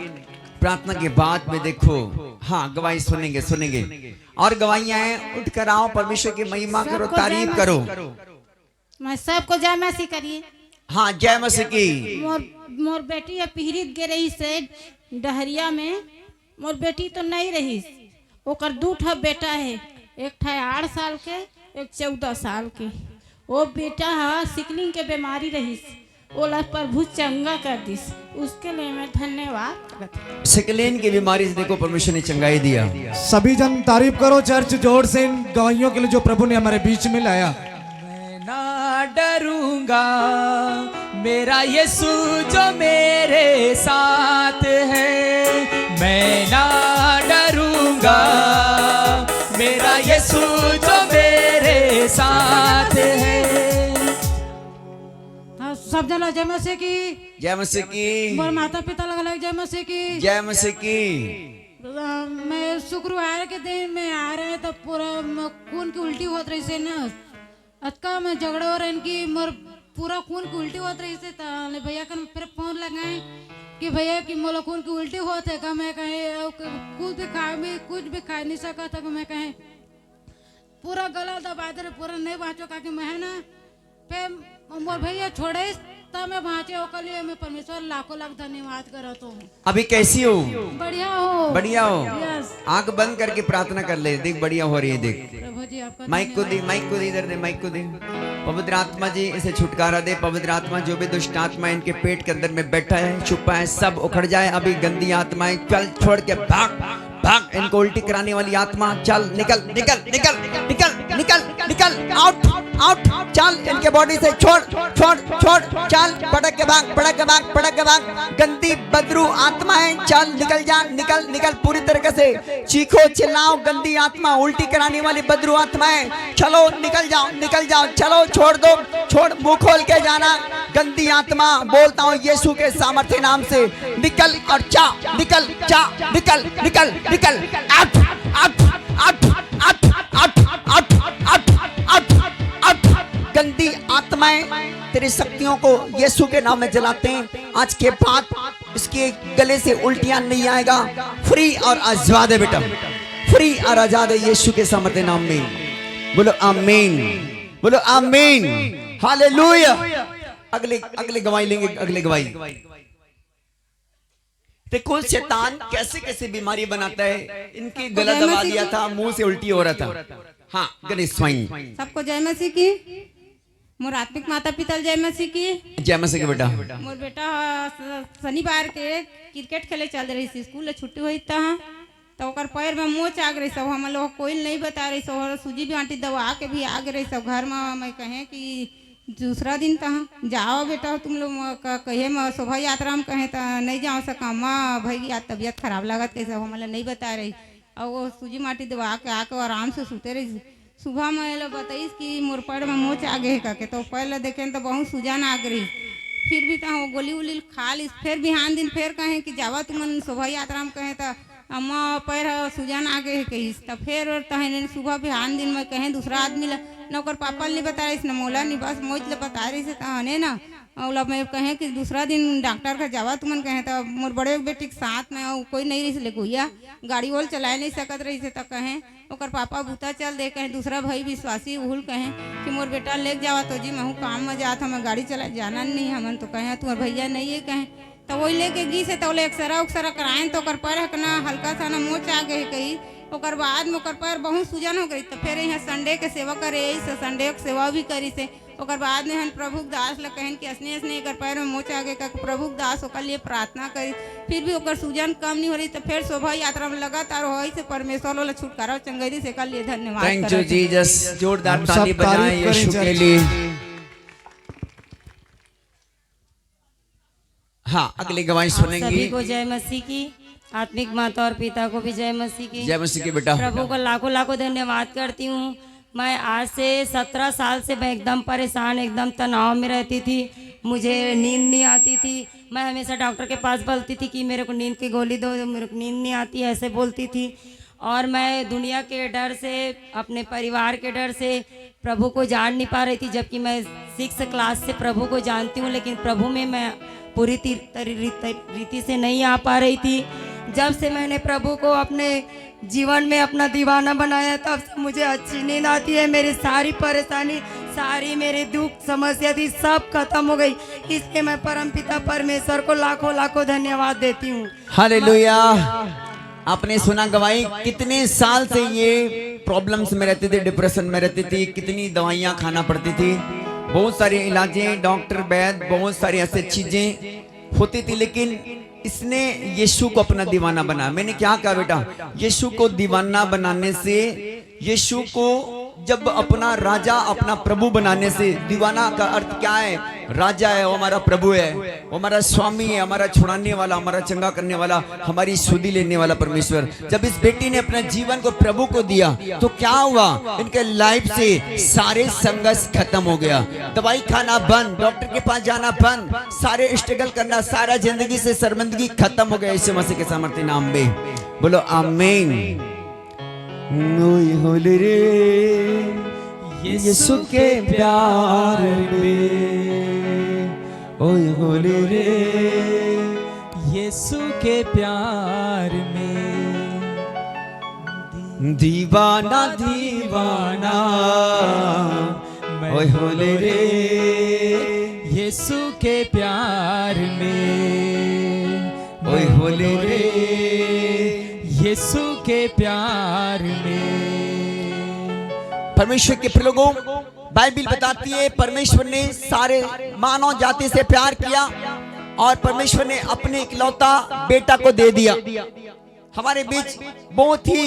प्रार्थना के बाद में देखो, हाँ गवाही सुनेंगे सुनेंगे। और गवाहियां हैं, उठ कर आओ, परमेश्वर की महिमा करो, तारीफ करो। मैं सबको जय मसीह करिए। हाँ जय मसीह की। मोर बेटी है पीड़ित गे रही से डहरिया में। मोर बेटी तो नहीं रही, ओकर 2 ठा बेटा है, एक ठा 8 साल के, एक 14 साल के। वो बेटा है सिकलिंग के बीमारी रही, ओला प्रभु चंगा कर दिस, उसके लिए मैं धन्यवाद। सिकलिन की बीमारी से देखो परमेश्वर ने चंगाई दिया। सभी जन तारीफ करो चर्च जोर से इन गवाहियों के लिए जो प्रभु ने हमारे बीच में लाया। मैं ना डरूंगा, मेरा यीशु जो मेरे साथ है। मैं ना डरूंगा, मेरा यीशु जो मेरे साथ है। सब जना जय मसीह की। जय मसीह की। मोर माता पिता लगा जय मसीह की। जय मसीह की। मैं शुक्रवार के दिन में आ रहे तो पूरा खून की उल्टी होत रही से ना, अतका मैं झगड़ा हो रहा कि मोर पूरा खून की उल्टी होत रही से। भैया का फिर फोन लगाए कि भैया कि मोला खून की उल्टी होत है का। मैं कहे कुछ भी खा नहीं सका था। मैं कहे पूरा गला दबा दे, पूरा नहीं बाँचो का कि मैं ना। फिर मोर भैया छोड़े सप्ताह में भांचे होकर लिए मैं परमेश्वर लाखों लाख धन्यवाद करता हूँ। अभी कैसी हो? बढ़िया हो, बढ़िया हो। यस आंख बंद करके प्रार्थना कर ले, देख बढ़िया हो रही है, देख। प्रभु जी आपका माइक को दे, माइक को दे, इधर दे, माइक को दे। पवित्र आत्मा जी इसे छुटकारा दे। पवित्र आत्मा जो भी दुष्ट आत्मा इनके पेट के अंदर में बैठा है, छुपा है, सब उखड़ जाए। अभी गंदी आत्माएं चल, छोड़ के भाग भाग। इनको उल्टी कराने वाली आत्मा चल, निकल निकल निकल निकल निकल निकल, आउट आउट, चल इनके बॉडी से, छोड़ छोड़ छोड़, चल पटक के भाग, पटक के भाग, पटक के भाग। गंदी बदरू आत्माएं चल, निकल जा, निकल निकल पूरी तरीके से। चीखो चिल्लाओ, गंदी आत्मा, उल्टी कराने वाली बदरू आत्माएं चलो, निकल जाओ, निकल जाओ, चलो छोड़ दो, छोड़, मुंह खोल के जाना। गंदी आत्मा बोलता हूँ यीशु के सामर्थ्य नाम से, निकल और जा, निकल जा, निकल निकल निकल, out out out out out out out out out. गंदी आत्माएं तेरी शक्तियों को यीशु के नाम में जलाते हैं। आज के बाद इसके गले से उल्टियां नहीं आएगा। फ्री और आजाद है बेटा, फ्री और आजाद है यीशु के सामर्थ्य नाम में। बोलो आमीन, बोलो आमीन, हालेलुया। अगले गवाही लेंगे, अगले गवाही। देखो शैतान कैसे कैसे बीमारी बनाता है। इनकी गला दबा दिया था, मुंह से उल्टी हो रहा था। हाँ गणेश स्वाइन, सबको जय मसीह की। मोर आत्मिक माता पिता जय मसीह की। जय मसीह के बेटा। मोर बेटा शनिवार के क्रिकेट खेले चल रही थी, स्कूल ले छुट्टी हुई था तो ओकर पैर में मोच आ गई सब। हम लोग कोई नहीं बता रही सब, सूजी भी आंटी दवा के भी आ गई सब घर में। मैं कहें कि दूसरा दिन तो जाओ बेटा तुम लोग कहे मैं शोभा यात्रा में कहें तो नहीं जाओ सका माँ भाई आज तबीयत खराब लागत कैसे हम नहीं बता रही। और वो सूजी माटी दबा के आके आराम से सोते रही। सुबह में लोग बताइस कि मोर पैर में मोच आ गए करके, तो पहले देखें तो बहुत सूजन आ गई। फिर भी तो वो गोली उली खा ली। फिर बिहान दिन फिर कहें कि जावा तुम शोभा यात्रा में कहें तो अम्मा पैर सूजन आ गए कहीं। तो फिर तहन सुबह बिहान दिन में कहें दूसरा आदमी न ओकर पापा नहीं बता रही न मोला नहीं, बस मोच ले बता रही से तहने ना। और मैं कहें कि दूसरा दिन डॉक्टर का जावा तुमन कहें तो मोर बड़े बेटी के साथ में कोई नहीं रही से ले गुइया गाड़ी वोल चला नहीं सकत रही से। तो कहें ओकर पापा बूता चल दे। कहें दूसरा भाई विश्वासी उहुल कहें कि मोर बेटा ले जावा तो जी मैं काम में जाता मैं गाड़ी चला जाना नहीं हमन। तो कहें तुम्हारे भैया नहीं है कहें तो वही लेके गी से तो एक्सरा उक्सरा कराएं तो ओकर पैर हकना हल्का सा ना मोच आ गए कहीं। ओकर बाद में ओकर पैर बहुत सूजन हो गई। तो फिर यहाँ संडे के सेवा करे से संडे के सेवा भी करी से। ओकर बाद में हम प्रभु दास ला कहन कि असने असने एकर पैर में मोच आ गए का प्रभु दास ओकर लिए प्रार्थना करी। फिर भी ओकर सूजन कम नहीं हो रही। तो फिर शोभा यात्रा में लगातार हो से परमेश्वर वाला छुटकारा चंगेरी से कर लिए धन्यवाद। थैंक यू जीसस, जोरदार ताली बजाएं यीशु के लिए। हाँ अगली गवाही सुनेंगे। सभी को जय मसीह की। आत्मिक माता और पिता को भी जय मसीह की। जय मसीह की बेटा। प्रभु को लाखों लाखों धन्यवाद करती हूँ। मैं आज से 17 साल से मैं एकदम परेशान, एकदम तनाव में रहती थी। मुझे नींद नहीं आती थी। मैं हमेशा डॉक्टर के पास बोलती थी कि मेरे को नींद की गोली दो, मेरे को नींद नहीं आती, ऐसे बोलती थी। और मैं दुनिया के डर से, अपने परिवार के डर से प्रभु को जान नहीं पा रही थी। जबकि मैं 6 क्लास से प्रभु को जानती हूँ, लेकिन प्रभु में मैं पूरी रीति से नहीं आ पा रही थी। जब से मैंने प्रभु को अपने जीवन में अपना दीवाना बनाया तब से मुझे अच्छी नींद आती है। मेरी सारी परेशानी, सारी मेरे दुख समस्या थी सब खत्म हो गई। इसलिए मैं परमपिता परमेश्वर को लाखों लाखों धन्यवाद देती हूँ। हालेलुया। आपने सुना गवाही, कितने साल से ये प्रॉब्लम्स में रहती थी, डिप्रेशन में रहती थी, कितनी दवाइयाँ खाना पड़ती थी, बहुत सारी इलाजें, डॉक्टर वैद्य, बहुत सारी ऐसी चीजें होती थी। लेकिन इसने यीशु को अपना दीवाना बनाया। मैंने क्या कहा बेटा, यीशु को दीवाना बनाने से, यीशु को जब अपना राजा, अपना प्रभु बनाने से, दीवाना का अर्थ क्या है? राजा है, वो हमारा प्रभु है, वो हमारा स्वामी है, हमारा छुड़ाने वाला, हमारा चंगा करने वाला, हमारी सुधि लेने वाला परमेश्वर। जब इस बेटी ने अपने जीवन को प्रभु को दिया तो क्या हुआ? इनके लाइफ से सारे संघर्ष खत्म हो गया। दवाई खाना बंद, डॉक्टर के पास जाना बंद, सारे स्ट्रगल करना, सारा जिंदगी से शर्मिंदगी खत्म हो गया यीशु मसीह के सामर्थ्य नाम में। बोलो आमीन। होले रे यीशु के प्यार में, ओए होले रे यीशु के प्यार में, दीवाना दीवाना, ओए होले रे यीशु के प्यार में, ओए होले रे यीशु के प्यार में। परमेश्वर के प्रिय लोगों, बाइबल बताती है परमेश्वर ने सारे मानव जाति से प्यार किया और परमेश्वर ने अपने इकलौता बेटा को दे दिया। हमारे बीच बहुत ही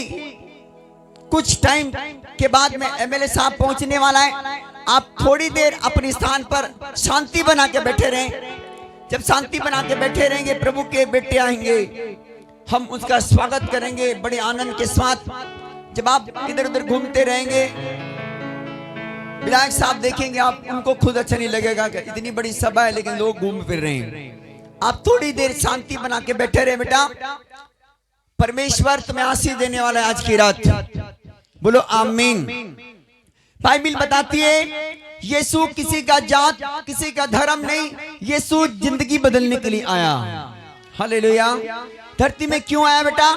कुछ टाइम के बाद में एमएलए साहब पहुंचने वाला है। आप थोड़ी देर अपने स्थान पर शांति बना के बैठे रहें। जब शांति बना के बैठे रहेंगे, प्रभु के बेटे आएंगे, हम उसका स्वागत करेंगे बड़े आनंद के साथ। जब आप इधर उधर घूमते रहेंगे, विधायक साहब देखेंगे, आप उनको खुद अच्छा नहीं लगेगा कि इतनी बड़ी सभा है लेकिन लोग घूम फिर रहे हैं। आप थोड़ी देर शांति बना के बैठे रहे बेटा, परमेश्वर तुम्हें आशीष देने वाला है आज की रात। बोलो आमीन। बाइबल बताती है यीशु किसी का जात, किसी का धर्म नहीं, यीशु जिंदगी बदलने के लिए आया। हालेलुया। धरती में क्यों आया बेटा?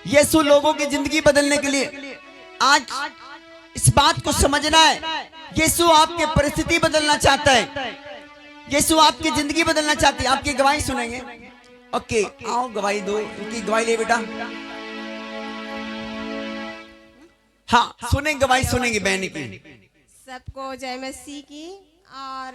यीशु लोगों की जिंदगी बदलने के लिए। आज इस बात को समझना है, यीशु आपके परिस्थिति बदलना चाहता है, यीशु आपकी जिंदगी बदलना चाहती है। आपकी गवाही सुनेंगे। ओके, आओ गवाही दो, उनकी गवाही ले बेटा। हाँ, सुनेंगे, गवाही सुनेंगे बहन की। सबको जय मसीह की। और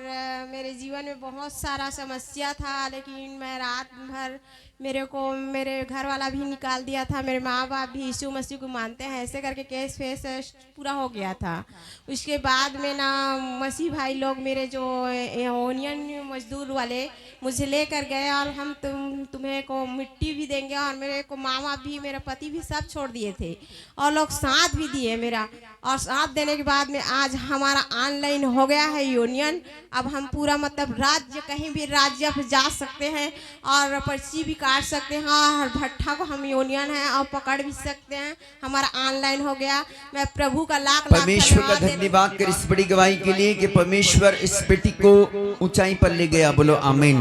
मेरे जीवन में बहुत सारा समस्या था, लेकिन मैं रात भर मेरे को मेरे घर वाला भी निकाल दिया था, मेरे माँ बाप भी यीशु मसीह को मानते हैं, ऐसे करके केस फेस पूरा हो गया था। उसके बाद में ना मसीह भाई लोग मेरे जो ओनियन मजदूर वाले मुझे लेकर गए और हम तुम्हें को मिट्टी भी देंगे, और मेरे को माँ बाप भी, मेरा पति भी सब छोड़ दिए थे और लोग साथ भी दिए मेरा। और साथ देने के बाद में आज हमारा ऑनलाइन हो गया है यूनियन। अब हम पूरा मतलब राज्य, कहीं भी राज्य पे जा सकते हैं और पर्ची भी काट सकते हैं, और भट्ठा को हम यूनियन है और पकड़ भी सकते हैं। हमारा ऑनलाइन हो गया। मैं प्रभु का लाख परमेश्वर का धन्यवाद कर इस बड़ी गवाही के लिए कि परमेश्वर इस बेटी को ऊंचाई पर ले गया। बोलो आमीन।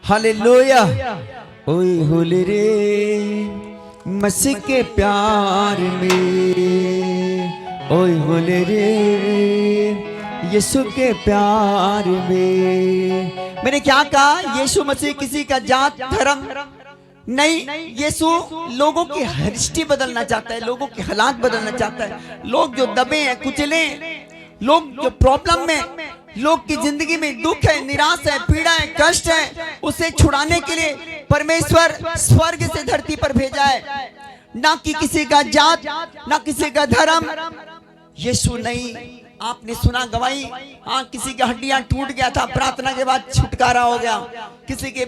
हालेलुया। ओए होले रे मसीह के प्यार में, ओए होले रे यीशु के प्यार में। मैंने क्या कहा? यीशु मसीह किसी का जात धर्म नहीं, यीशु लोगों की हिस्ट्री बदलना चाहता है, लोगों के हालात बदलना चाहता है। लोग जो दबे हैं, कुचले, लोग जो प्रॉब्लम में, लोग की जिंदगी में दुख है, निराश है, पीड़ा है, कष्ट है, उसे छुड़ाने के लिए परमेश्वर स्वर्ग से धरती पर भेजा है। ना कि किसी का जात, ना किसी का धर्म। यीशु नहीं। आपने सुना गवाही, हाँ, किसी की हड्डियां टूट गया था, प्रार्थना के बाद छुटकारा हो गया। किसी के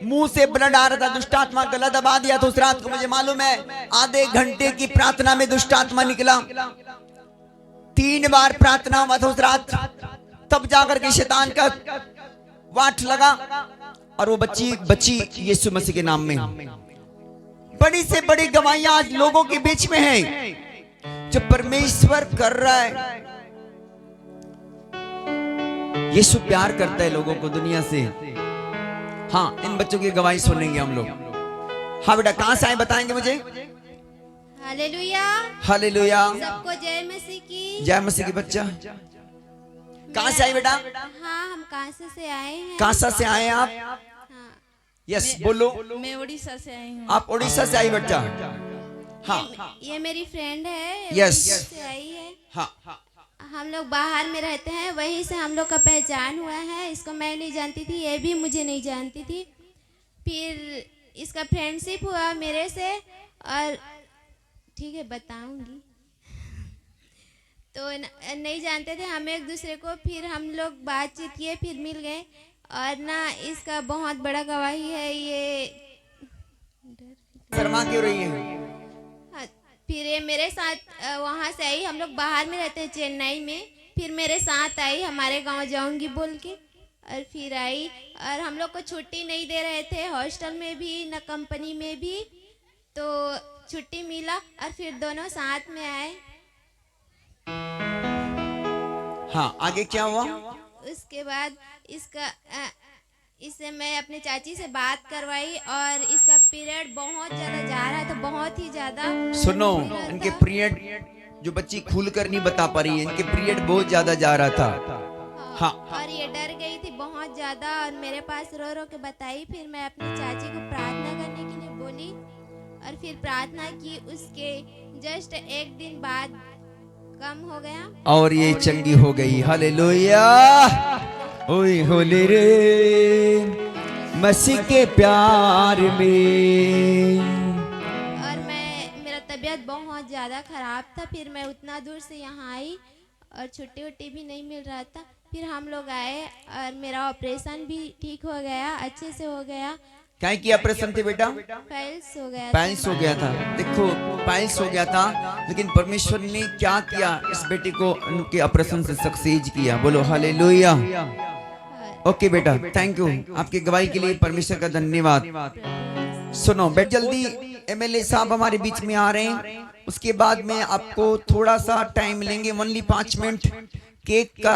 मुंह से ब्लड आ रहा था, दुष्टात्मा गला दबा दिया तो उस रात को मुझे मालूम है आधे घंटे की प्रार्थना में दुष्टात्मा निकला। 3 बार प्रार्थना हुआ था उस रात, तब जाकर के शैतान का वाट लगा और वो बच्ची यीशु मसीह के नाम में। बड़ी से बड़ी गवाहियां आज लोगों के बीच में है जो परमेश्वर कर रहा है। यीशु प्यार करता है लोगों को दुनिया से। हाँ, इन बच्चों की गवाही सुनेंगे हम लोग। हाँ बेटा, कहां से आए बताएंगे मुझे? हालेलुया। हालेलुया। सबको जय मसीह की। जय मसीह की। बच्चा कहां से आए बेटा? हाँ, हम कांसा से आए हैं। कांसा से आए आप? हाँ। यस, बोलो। मैं उड़ीसा से आई हूँ। आप उड़ीसा से आई बच्चा? हाँ। ये मेरी फ्रेंड है। यस। से आई है। हाँ। हम लोग बाहर में रहते हैं, वहीं से हम लोग का पहचान हुआ है। इसको मैं नहीं जानती थी, ये भी मुझे नहीं जानती थी। फिर इसका फ्रेंडशिप हुआ मेरे से, और ठीक है बताऊंगी। तो नहीं जानते थे हम एक दूसरे को, फिर हम लोग बातचीत किए, फिर मिल गए। और ना इसका बहुत बड़ा गवाही है ये। शर्मा क्यों रही है? फिर ये मेरे साथ वहाँ से आई, हम लोग बाहर में रहते हैं चेन्नई में। फिर मेरे साथ आई, हमारे गांव जाऊंगी बोल के, और फिर आई। और हम लोग को छुट्टी नहीं दे रहे थे, हॉस्टल में भी ना कंपनी में भी, तो छुट्टी मिला और फिर दोनों साथ में आए। हाँ, आगे क्या हुआ? उसके बाद इससे मैं अपने चाची से बात करवाई, और इसका पीरियड बहुत ज़्यादा जा रहा था, बहुत ही ज़्यादा। सुनो, इनके पीरियड जो बच्ची खुलकर नहीं बता पा रही है, इनके पीरियड बहुत ज्यादा जा रहा था। हाँ। और ये डर गई थी बहुत ज्यादा और मेरे पास रो रो के बताई। फिर मैं अपनी चाची को प्रार्थना करने के लिए बोली और फिर प्रार्थना की। उसके जस्ट एक दिन बाद कम हो गया और ये चंगी हो गई। हालेलुया। ओए होले रे मसीह के प्यार में। और मेरा तबीयत बहुत ज़्यादा ख़राब था। फिर मैं उतना दूर से यहाँ आई और छुट्टी वुट्टी भी नहीं मिल रहा था। फिर हम लोग आए और मेरा ऑपरेशन भी ठीक हो गया, अच्छे से हो गया। क्या की ऑपरेशन थे बेटा? पाइल्स हो गया। पाइल्स हो गया था। देखो पाइल्स हो गया था, लेकिन परमेश्वर ने क्या किया, इस बेटे को उनके ऑपरेशन से सक्सेस किया। बोलो हालेलुया। ओके बेटा, थैंक यू आपकी गवाही के लिए, परमेश्वर का धन्यवाद। सुनो बेट, जल्दी एमएलए साहब हमारे बीच में आ रहे हैं। उसके बाद में आपको थोड़ा सा टाइम लेंगे, ओनली 5 मिनट। केक का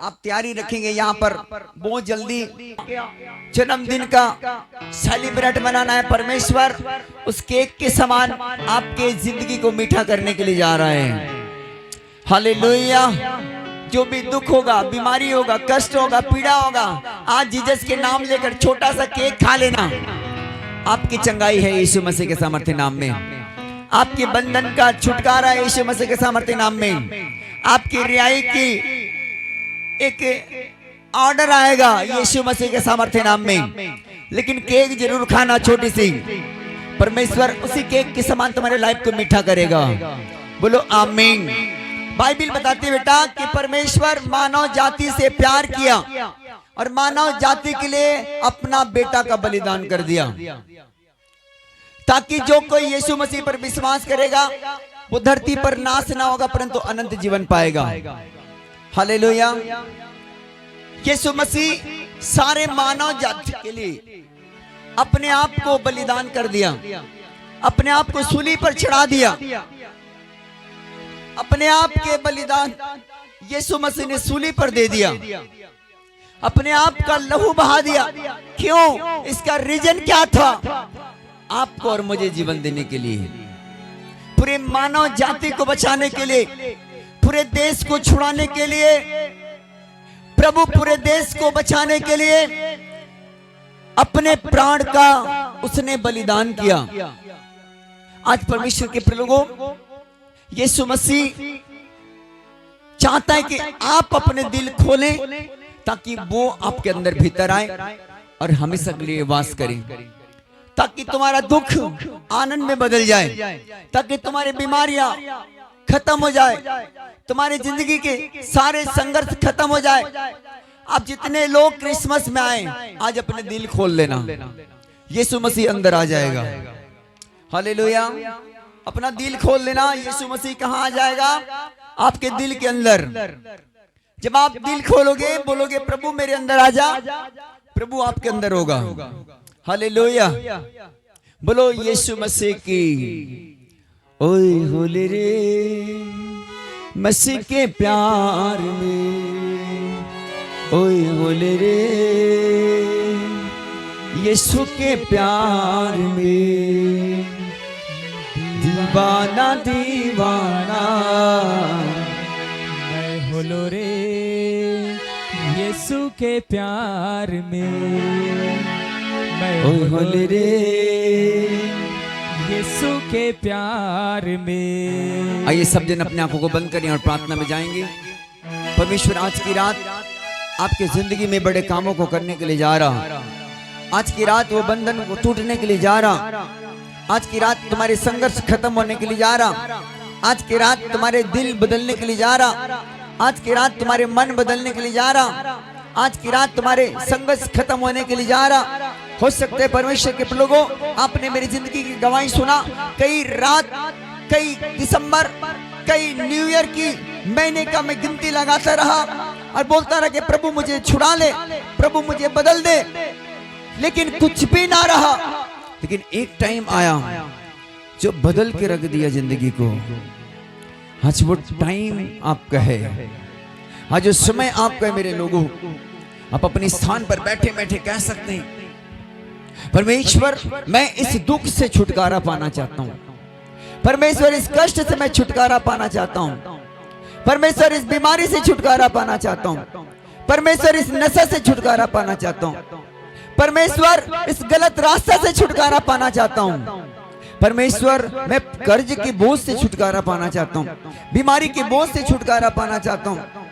आप तैयारी रखेंगे यहाँ पर। बहुत जल्दी जन्मदिन का सेलिब्रेट मनाना है। परमेश्वर उस केक के समान आपके जिंदगी को मीठा करने के लिए जा रहे हैं। हालेलुया। जो भी दुख होगा, बीमारी होगा, कष्ट होगा, पीड़ा होगा, आज जीसस के नाम लेकर छोटा सा केक खा लेना। आपकी चंगाई है यीशु मसीह के सामर्थ्य नाम में। आपके बंधन का छुटकारा है यीशु मसीह के सामर्थ्य नाम में। आपकी रिहाई की एक ऑर्डर आएगा यीशु मसीह के सामर्थ्य नाम में। लेकिन केक जरूर खाना, छोटी सी। परमेश्वर उसी केक के समान तुम्हारे लाइफ को मीठा करेगा। बोलो आमीन। बाइबल बताती बेटा कि परमेश्वर मानव जाति से प्यार किया और मानव जाति के लिए अपना बेटा का बलिदान कर दिया, ताकि जो कोई यीशु मसीह पर विश्वास करेगा वो धरती पर नाश ना होगा परंतु अनंत जीवन पाएगा। हालेलुया। यीशु मसीह सारे मानव जाति के लिए अपने आप को बलिदान कर दिया, अपने आप को सूली पर चढ़ा दिया। अपने आप के बलिदान यीशु मसीह ने सूली पर दे दिया, अपने आप का लहू बहा दिया। क्यों? इसका रीजन क्या था? आपको और मुझे जीवन देने के लिए, पूरे मानव जाति को बचाने के लिए, पूरे देश को छुड़ाने के लिए। प्रभु पूरे देश को बचाने के लिए अपने प्राण का उसने बलिदान किया। आज परमेश्वर के लोगों, यीशु मसीह चाहता है कि आप अपने दिल खोलें ताकि वो आपके अंदर भीतर आए और हमेशा के लिए वास करें, ताकि तुम्हारा दुख आनंद में बदल जाए, ताकि तुम्हारी बीमारियां खत्म हो जाए, तुम्हारी जिंदगी के सारे संघर्ष खत्म हो जाए। अब जितने लोग क्रिसमस में आए, आज अपने दिल खोल लेना, यीशु मसीह अंदर आ जाएगा। हालेलुया। अपना दिल खोल लेना, यीशु मसीह कहाँ आ जाएगा? आपके दिल के अंदर। जब आप दिल खोलोगे, बोलोगे प्रभु मेरे अंदर आ जा, प्रभु आपके अंदर होगा। हालेलुया। बोलो यीशु मसीह की। ओए होले रे मसीह के प्यार में, ओए होले रे यीशु के प्यार में, दीवाना दीवाना मैं होलो रे यीशु के प्यार में, मैं होलो रे यीशु के प्यार में। आइए सब जन अपने आंखों को बंद करें और प्रार्थना में जाएंगे। परमेश्वर आज की रात आपके जिंदगी में बड़े कामों को करने के लिए जा रहा। आज की रात वो बंधन को टूटने के लिए जा रहा। आज की रात तुम्हारे संघर्ष खत्म होने के लिए जा रहा। आज की रात तुम्हारे दिल बदलने के लिए जा रहा। आज की रात तुम्हारे मन बदलने के लिए जा रहा। आज की रात तुम्हारे संघर्ष खत्म होने के लिए जा रहा। हो सकते है परमेश्वर के लोगों, आपने मेरी जिंदगी की गवाही सुना। कई रात, कई दिसंबर, कई न्यू ईयर की महीने का मैं गिनती लगाता रहा और बोलता रहा कि प्रभु मुझे छुड़ा ले, प्रभु मुझे बदल दे, लेकिन कुछ भी ना रहा। लेकिन एक टाइम आया जो बदल के रख दिया जिंदगी को। आज वो टाइम आपका है, आज जो समय आपका है। मेरे लोगों, आप अपने स्थान पर बैठे बैठे कह सकते हैं परमेश्वर मैं इस दुख से छुटकारा पाना चाहता हूं, परमेश्वर इस कष्ट से मैं छुटकारा पाना चाहता हूं, परमेश्वर इस बीमारी से छुटकारा पाना चाहता हूं, परमेश्वर इस नशा से छुटकारा पाना चाहता हूँ। परमेश्वर इस गलत रास्ते से छुटकारा पाना चाहता हूँ। परमेश्वर मैं कर्ज की बोझ से छुटकारा पाना चाहता हूँ, बीमारी के बोझ से छुटकारा पाना चाहता हूँ।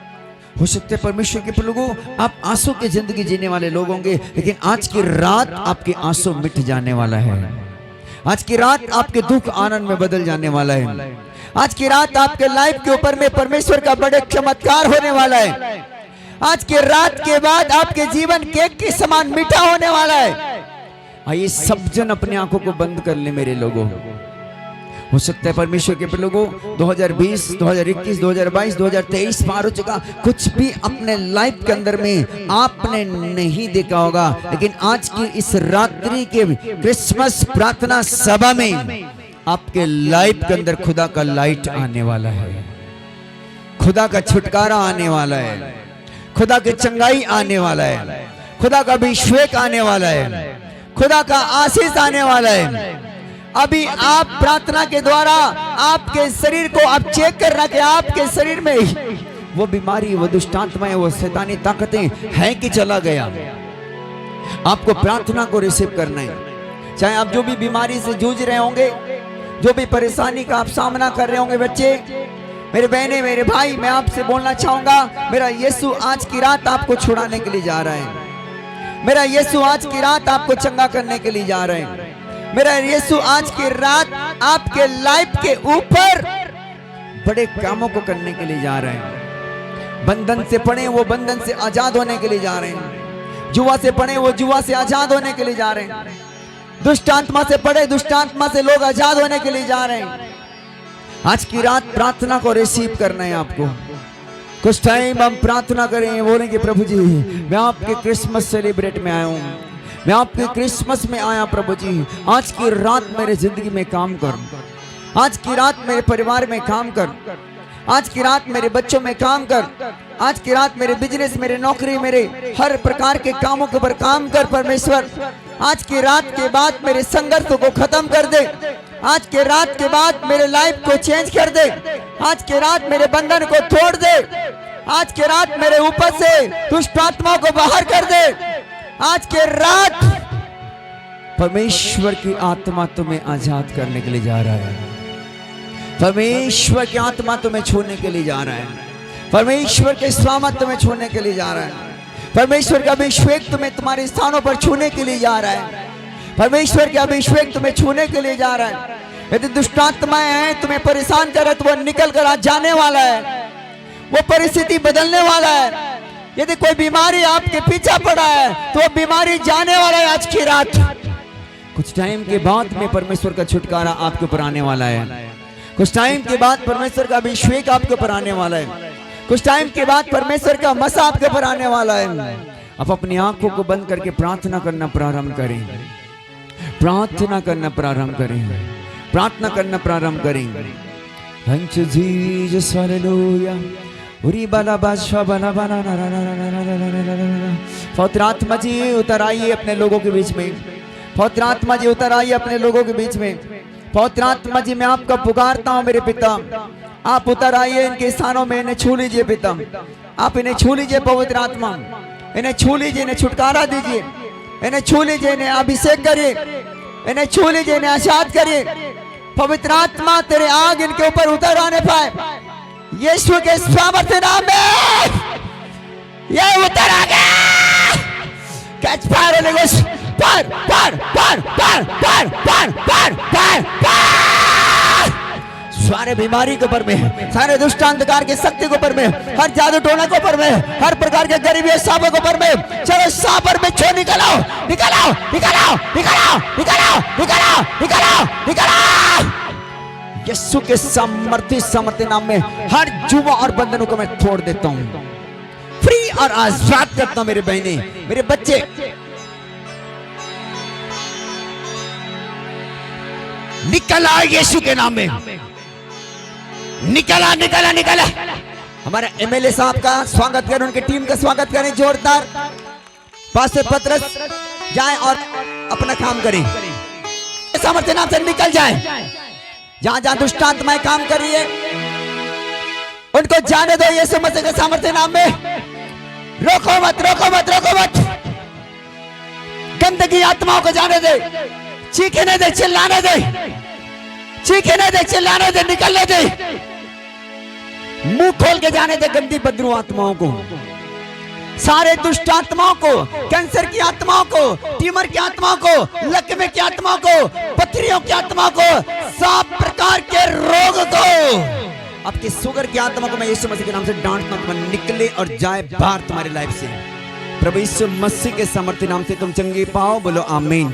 हो सकते परमेश्वर के लोगों आप आंसू की जिंदगी जीने वाले लोग होंगे, लेकिन आज की रात आपके आंसू मिट जाने वाला है। आज की रात आपके दुख आनंद में बदल जाने वाला है। आज की रात आपके लाइफ के ऊपर में परमेश्वर का बड़े चमत्कार होने वाला है। आज की रात के बाद आपके जीवन केक के समान मीठा होने वाला है। आइए सब जन अपनी आंखों को बंद कर ले मेरे लोगों। हो सकता है परमेश्वर के लोगों 2020, 2021, 2022, 2023 पार हो चुका, कुछ भी अपने लाइफ के अंदर में आपने नहीं देखा होगा, लेकिन आज की इस रात्रि के क्रिसमस प्रार्थना सभा में आपके लाइफ के अंदर खुदा का लाइट आने वाला है, खुदा का छुटकारा आने वाला है, खुदा की चंगाई आने वाला है, खुदा का अभिषेक आने वाला है, खुदा का आशीष आने वाला है। अभी आप प्रार्थना के द्वारा आपके शरीर को आप चेक करना कि आपके शरीर में वो बीमारी, वो दुष्टात्माएं, वो शैतानी ताकतें हैं कि चला गया। आपको प्रार्थना को रिसीव करना है। चाहे आप जो भी बीमारी से जूझ रहे होंगे, जो भी परेशानी का आप सामना कर रहे होंगे, बच्चे, मेरे बहने, मेरे भाई, मैं आपसे बोलना चाहूंगा, मेरा यीशु आज की रात आपको छुड़ाने के लिए जा रहा है। मेरा यीशु आज की रात आपको चंगा करने के लिए जा रहे हैं। मेरा यीशु आज की रात आपके लाइफ के ऊपर बड़े कामों को करने के लिए जा रहे हैं। बंधन से पड़े वो बंधन से आजाद होने के लिए जा रहे हैं। जुआ से पड़े वो जुआ से आजाद होने के लिए जा रहे हैं। दुष्ट आत्मा से पड़े दुष्ट आत्मा से लोग आजाद होने के लिए जा रहे हैं। आज की रात प्रार्थना को रिसीव करना है आपको। कुछ टाइम हम प्रार्थना करें, बोलेंगे प्रभु जी मैं आपके क्रिसमस सेलिब्रेट में आया हूँ, मैं आपके क्रिसमस में आया प्रभु जी। आज की रात मेरे जिंदगी में काम कर, आज की रात मेरे परिवार में काम कर, आज की रात मेरे बच्चों में काम कर, आज की रात मेरे बिजनेस, मेरे नौकरी, मेरे हर प्रकार के कामों के ऊपर काम कर परमेश्वर। आज की रात के बाद मेरे संघर्षों को खत्म कर दे। आज के रात के बाद मेरे लाइफ को चेंज कर दे। आज के रात मेरे बंधन को तोड़ दे। आज के रात मेरे ऊपर से दुष्ट आत्माओं को बाहर कर दे। आज के रात परमेश्वर की आत्मा तुम्हें आजाद करने के लिए जा रहा है। परमेश्वर की आत्मा तुम्हें छूने के लिए जा रहा है। परमेश्वर के स्वामत तुम्हें छूने के लिए जा रहा है। परमेश्वर का अभिषेक तुम्हें तुम्हारे स्थानों पर छूने के लिए जा रहा है। परमेश्वर के अभिषेक तुम्हें छूने के लिए जा रहा है। यदि दुष्ट आत्माएं हैं तुम्हें परेशान कर रहा है तो वो निकल कर आज जाने वाला है। वो परिस्थिति बदलने वाला है। यदि कोई बीमारी आपके पीछे पड़ा है तो वो बीमारी जाने वाला है आज की रात। कुछ टाइम के बाद में परमेश्वर का छुटकारा आपके ऊपर आने वाला है। कुछ टाइम के बाद परमेश्वर का अभिषेक आपके ऊपर आने वाला है। कुछ टाइम के बाद परमेश्वर का मसा आपके ऊपर आने वाला है। आप अपनी आंखों को बंद करके प्रार्थना करना प्रारंभ करें। प्रार्थना करना प्रारंभ करें। प्रार्थना करना प्रारंभ करें। Thank you Jesus, hallelujah. उरी बाला बादशाह बाला बाला ना ना ना ना ना ना ना ना। पवित्र आत्मा जी उतर आइए अपने लोगों के बीच में। पवित्र आत्मा जी उतर आइए अपने लोगों के बीच में। पवित्र आत्मा जी मैं आपका पुकारता हूँ मेरे पिता, आप उतर आइए इनके स्थानों में। इन्हें छू लीजिए पिता, आप इन्हें छू लीजिए। पवित्र आत्मा इन्हें छू लीजिए, इन्हें छुटकारा दीजिए, इन्हें छू लीजिए, इन्हें अभिषेक करिए, इन्हें छू लीजिए, इन्हें आजाद करिए। पवित्र आत्मा तेरे आग इनके ऊपर उतर आने पाए यीशु के सामर्थ्य नाम में। ये उतर आ गया। Catch fire Holi ghost, fire fire fire fire fire fire fire fire fire. सारे बीमारी के ऊपर में, सारे दुष्ट अंधकार की शक्ति के ऊपर में, हर जादू टोना के ऊपर में, हर प्रकार के गरीबी सांपों के ऊपर में, चलो सांपर में छो निकलो निकलो निकलो निकलो निकलो निकलो निकलो निकलो। यीशु के सामर्थ्य नाम में हर जुआ और बंधनों को मैं तोड़ देता हूं, फ्री और आजाद करता हूं। मेरे बहने, मेरे बच्चे, निकला यीशु के नाम में, निकला निकला निकला। हमारे एमएलए साहब का स्वागत करें, उनकी टीम का स्वागत करें जोरदार। पास्टर पतरस जाएं और अपना काम करें। सामर्थ्य नाम से निकल जाए। जहां जहां दुष्ट आत्माएं काम कर रही है उनको जाने दो यीशु मसीह के सामर्थ्य नाम में। रोको मत, रोको मत, रोको मत। गंदगी आत्माओं को जाने दे, चीखने दे, चिल्लाने दे, चीखने दे, चिल्लाने दे, निकलने दे। मुंह खोल के जाने दे गंदी बदरू आत्माओं को, सारे दुष्ट आत्माओं को, कैंसर की आत्माओं को, ट्यूमर की आत्माओं को, लकवे की आत्माओं को, पथरियों की आत्माओं को, सब प्रकार के रोग को, आपकी शुगर की आत्मा को मैं यीशु मसीह के नाम से डांटता हूं, निकले और जाए बाहर तुम्हारी लाइफ से। प्रभु यीशु मसीह के सामर्थ्य नाम से तुम चंगे पाओ, बोलो आमीन।